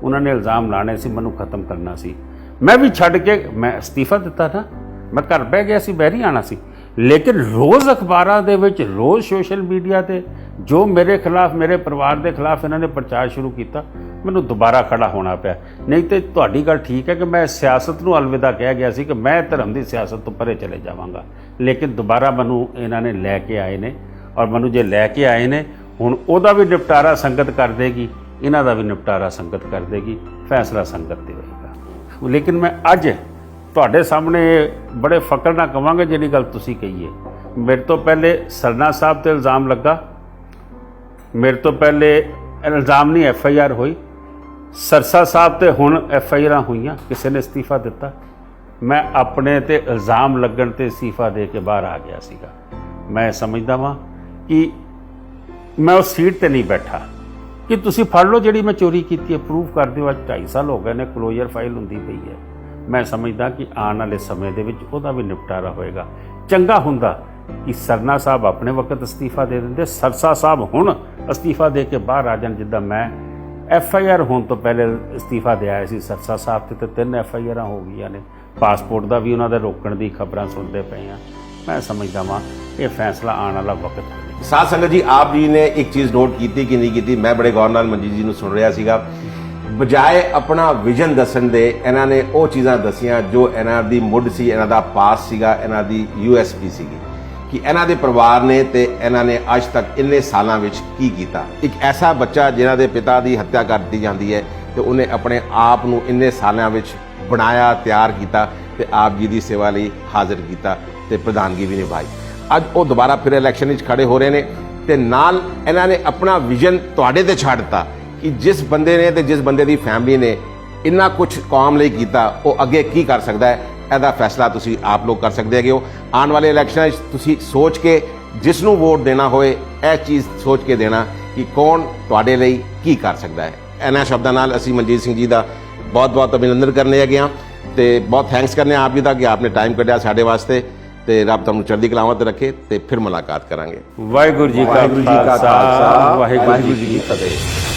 ਉਹਨਾਂ ਨੇ ਇਲਜ਼ਾਮ ਲਾਣੇ ਸੀ, ਮੈਨੂੰ ਖਤਮ ਕਰਨਾ ਸੀ। ਮੈਂ ਵੀ ਛੱਡ ਕੇ ਮੈਂ ਅਸਤੀਫਾ ਦਿੱਤਾ ਨਾ, ਮੈਂ ਘਰ ਬਹਿ ਗਿਆ ਸੀ, ਬਹਿਰੀ ਆਣਾ ਸੀ। ਲੇਕਿਨ ਰੋਜ਼ ਅਖਬਾਰਾਂ ਦੇ ਵਿੱਚ, ਰੋਜ਼ ਸੋਸ਼ਲ ਮੀਡੀਆ ਤੇ ਜੋ ਮੇਰੇ ਖਿਲਾਫ, ਮੇਰੇ ਪਰਿਵਾਰ ਦੇ ਖਿਲਾਫ ਇਹਨਾਂ ਨੇ ਪ੍ਰਚਾਰ ਸ਼ੁਰੂ ਕੀਤਾ, ਮੈਨੂੰ ਦੁਬਾਰਾ ਖੜਾ ਹੋਣਾ ਪਿਆ। ਨਹੀਂ ਤੇ ਤੁਹਾਡੀ ਗੱਲ ਠੀਕ ਹੈ ਕਿ ਮੈਂ ਸਿਆਸਤ ਨੂੰ ਅਲਵਿਦਾ ਕਹਿ ਗਿਆ ਸੀ ਕਿ ਮੈਂ ਧਰਮ ਦੀ ਸਿਆਸਤ ਤੋਂ ਪਰੇ ਚਲੇ ਜਾਵਾਂਗਾ, ਲੇਕਿਨ ਦੁਬਾਰਾ ਮੈਨੂੰ ਇਹਨਾਂ ਨੇ ਲੈ ਕੇ ਆਏ ਨੇ, ਔਰ ਮੈਨੂੰ ਜੇ ਲੈ ਕੇ ਆਏ ਨੇ ਹੁਣ ਉਹਦਾ ਵੀ ਨਿਪਟਾਰਾ ਸੰਗਤ ਕਰ ਦੇਗੀ, ਇਹਨਾਂ ਦਾ ਵੀ ਨਿਪਟਾਰਾ ਸੰਗਤ ਕਰ ਦੇਗੀ, ਫੈਸਲਾ ਸੰਗਤ ਤੇ ਹੋਏਗਾ। ਲੇਕਿਨ ਮੈਂ ਅੱਜ ਤੁਹਾਡੇ ਸਾਹਮਣੇ ਬੜੇ ਫਕਰ ਨਾਲ ਕਹਾਂਗਾ ਜਿਹੜੀ ਗੱਲ ਤੁਸੀਂ ਕਹੀ ਹੈ। ਮੇਰੇ ਤੋਂ ਪਹਿਲੇ ਸਰਨਾ ਸਾਹਿਬ ਤੇ ਇਲਜ਼ਾਮ ਲੱਗਾ, ਮੇਰੇ ਤੋਂ ਪਹਿਲੇ ਇਲਜ਼ਾਮ ਨਹੀਂ FIR ਹੋਈ, ਸਰਸਾ ਸਾਹਿਬ ਤੇ ਹੁਣ FIR ਹੋਈਆਂ, ਕਿਸੇ ਨੇ ਅਸਤੀਫਾ ਦਿੱਤਾ। ਮੈਂ ਆਪਣੇ ਤੇ ਇਲਜ਼ਾਮ ਲੱਗਣ ਤੇ ਅਸਤੀਫਾ ਦੇ ਕੇ ਬਾਹਰ ਆ ਗਿਆ ਸੀਗਾ। ਮੈਂ ਸਮਝਦਾ ਵਾਂ ਕਿ ਮੈਂ ਉਸ ਸੀਟ ਤੇ ਨਹੀਂ ਬੈਠਾ ਕਿ ਤੁਸੀਂ ਫੜ ਲਓ ਜਿਹੜੀ ਮੈਂ ਚੋਰੀ ਕੀਤੀ ਹੈ, ਪ੍ਰੂਫ ਕਰ ਦਿਓ। ਅੱਜ 2.5 ਸਾਲ ਹੋ ਗਏ ਨੇ, ਕਲੋਜ਼ਰ ਫਾਈਲ ਹੁੰਦੀ ਪਈ ਹੈ। ਮੈਂ ਸਮਝਦਾ ਕਿ ਆਉਣ ਵਾਲੇ ਸਮੇਂ ਦੇ ਵਿੱਚ ਉਹਦਾ ਵੀ ਨਿਪਟਾਰਾ ਹੋਏਗਾ। ਚੰਗਾ ਹੁੰਦਾ ਕਿ ਸਰਨਾ ਸਾਹਿਬ ਆਪਣੇ ਵਕਤ ਅਸਤੀਫਾ ਦੇ ਦਿੰਦੇ, ਸਰਸਾ ਸਾਹਿਬ ਹੁਣ ਅਸਤੀਫਾ ਦੇ ਕੇ ਬਾਹਰ ਆ ਜਾਣ। ਜਿੱਦਾਂ ਮੈਂ FIR ਹੋਣ ਤੋਂ ਪਹਿਲੇ ਅਸਤੀਫਾ ਦੇ ਆਇਆ ਸੀ, ਸਰਸਾ ਸਾਹਿਬ ਤੇ 3 FIR ਹੋ ਗਈਆਂ ਨੇ, ਪਾਸਪੋਰਟ ਦਾ ਵੀ ਉਹਨਾਂ ਦੇ ਰੋਕਣ ਦੀ ਖਬਰਾਂ ਸੁਣਦੇ ਪਏ ਆ। ਮੈਂ ਸਮਝਦਾ ਵਾਂ ਇਹ ਫੈਸਲਾ ਆਉਣ ਵਾਲਾ ਵਕਤ ਹੈ। साथ संगत जी, आप जी ने एक चीज़ नोट की कि नहीं की, मैं बड़े गौर नाल मनजीत जी ਨੂੰ सुन रहा ਸੀਗਾ। ਬਜਾਏ ਆਪਣਾ ਵਿਜ਼ਨ ਦੱਸਣ ਦੇ ਇਹਨਾਂ ਨੇ ਉਹ ਚੀਜ਼ਾਂ ਦਸੀਆਂ ਜੋ ਇਹਨਾਂ ਦੀ ਮੁੱਢ ਸੀ, ਇਹਨਾਂ ਦਾ ਪਾਸ ਸੀਗਾ, ਇਹਨਾਂ ਦੀ USP ਸੀਗੀ ਕਿ ਇਹਨਾਂ ਦੇ ਪਰਿਵਾਰ ਨੇ ਤੇ ਇਹਨਾਂ ਨੇ ਅੱਜ ਤੱਕ ਇੰਨੇ ਸਾਲਾਂ ਵਿੱਚ ਕੀ ਕੀਤਾ। ਇੱਕ ਐਸਾ ਬੱਚਾ ਜਿਹਨਾਂ ਦੇ ਪਿਤਾ ਦੀ ਹੱਤਿਆ ਕਰ ਦਿੱਤੀ ਜਾਂਦੀ ਹੈ ਤੇ ਉਹਨੇ ਆਪਣੇ ਆਪ ਨੂੰ ਇੰਨੇ ਸਾਲਾਂ ਵਿੱਚ ਬਣਾਇਆ, ਤਿਆਰ ਕੀਤਾ ਤੇ ਆਪ ਜੀ ਦੀ ਸੇਵਾ ਲਈ ਹਾਜ਼ਰ ਕੀਤਾ ਤੇ ਪ੍ਰਧਾਨਗੀ ਵੀ ਨਿਭਾਈ। ਅੱਜ ਉਹ ਦੁਬਾਰਾ ਫਿਰ ਇਲੈਕਸ਼ਨ ਵਿੱਚ ਖੜੇ ਹੋ ਰਹੇ ਨੇ ਤੇ ਨਾਲ ਇਹਨਾਂ ਨੇ ਆਪਣਾ ਵਿਜ਼ਨ ਤੁਹਾਡੇ ਤੇ ਛੱਡ ਦਿੱਤਾ ਕਿ ਜਿਸ ਬੰਦੇ ਨੇ ਤੇ ਜਿਸ ਬੰਦੇ ਦੀ ਫੈਮਿਲੀ ਨੇ ਇੰਨਾ ਕੁਝ ਕੌਮ ਲਈ ਕੀਤਾ, ਉਹ ਅੱਗੇ ਕੀ ਕਰ ਸਕਦਾ ਹੈ, ਇਹਦਾ ਫੈਸਲਾ ਤੁਸੀਂ ਆਪ ਲੋਕ ਕਰ ਸਕਦੇ ਹੈਗੇ ਹੋ। ਆਉਣ ਵਾਲੇ ਇਲੈਕਸ਼ਨਾਂ 'ਚ ਤੁਸੀਂ ਸੋਚ ਕੇ ਜਿਸ ਨੂੰ ਵੋਟ ਦੇਣਾ ਹੋਏ, ਇਹ ਚੀਜ਼ ਸੋਚ ਕੇ ਦੇਣਾ ਕਿ ਕੌਣ ਤੁਹਾਡੇ ਲਈ ਕੀ ਕਰ ਸਕਦਾ ਹੈ। ਇਹਨਾਂ ਸ਼ਬਦਾਂ ਨਾਲ ਅਸੀਂ ਮਨਜੀਤ ਸਿੰਘ ਜੀ ਦਾ ਬਹੁਤ ਬਹੁਤ ਅਭਿਨੰਦਨ ਕਰਨੇ ਹੈਗੇ ਹਾਂ ਤੇ ਬਹੁਤ ਥੈਂਕਸ ਕਰਨੇ ਆਪ ਜੀ ਦਾ ਕਿ ਆਪਨੇ ਟਾਈਮ ਕੱਢਿਆ ਸਾਡੇ ਵਾਸਤੇ ਤੇ ਰੱਬ ਤੁਹਾਨੂੰ ਚੜ੍ਹਦੀ ਕਲਾਵਾਂ ਤੇ ਰੱਖੇ ਤੇ ਫਿਰ ਮੁਲਾਕਾਤ ਕਰਾਂਗੇ। ਵਾਹਿਗੁਰੂ ਜੀ ਕਾ ਖਾਲਸਾ, ਵਾਹਿਗੁਰੂ ਜੀ ਕੀ ਫਤਿਹ।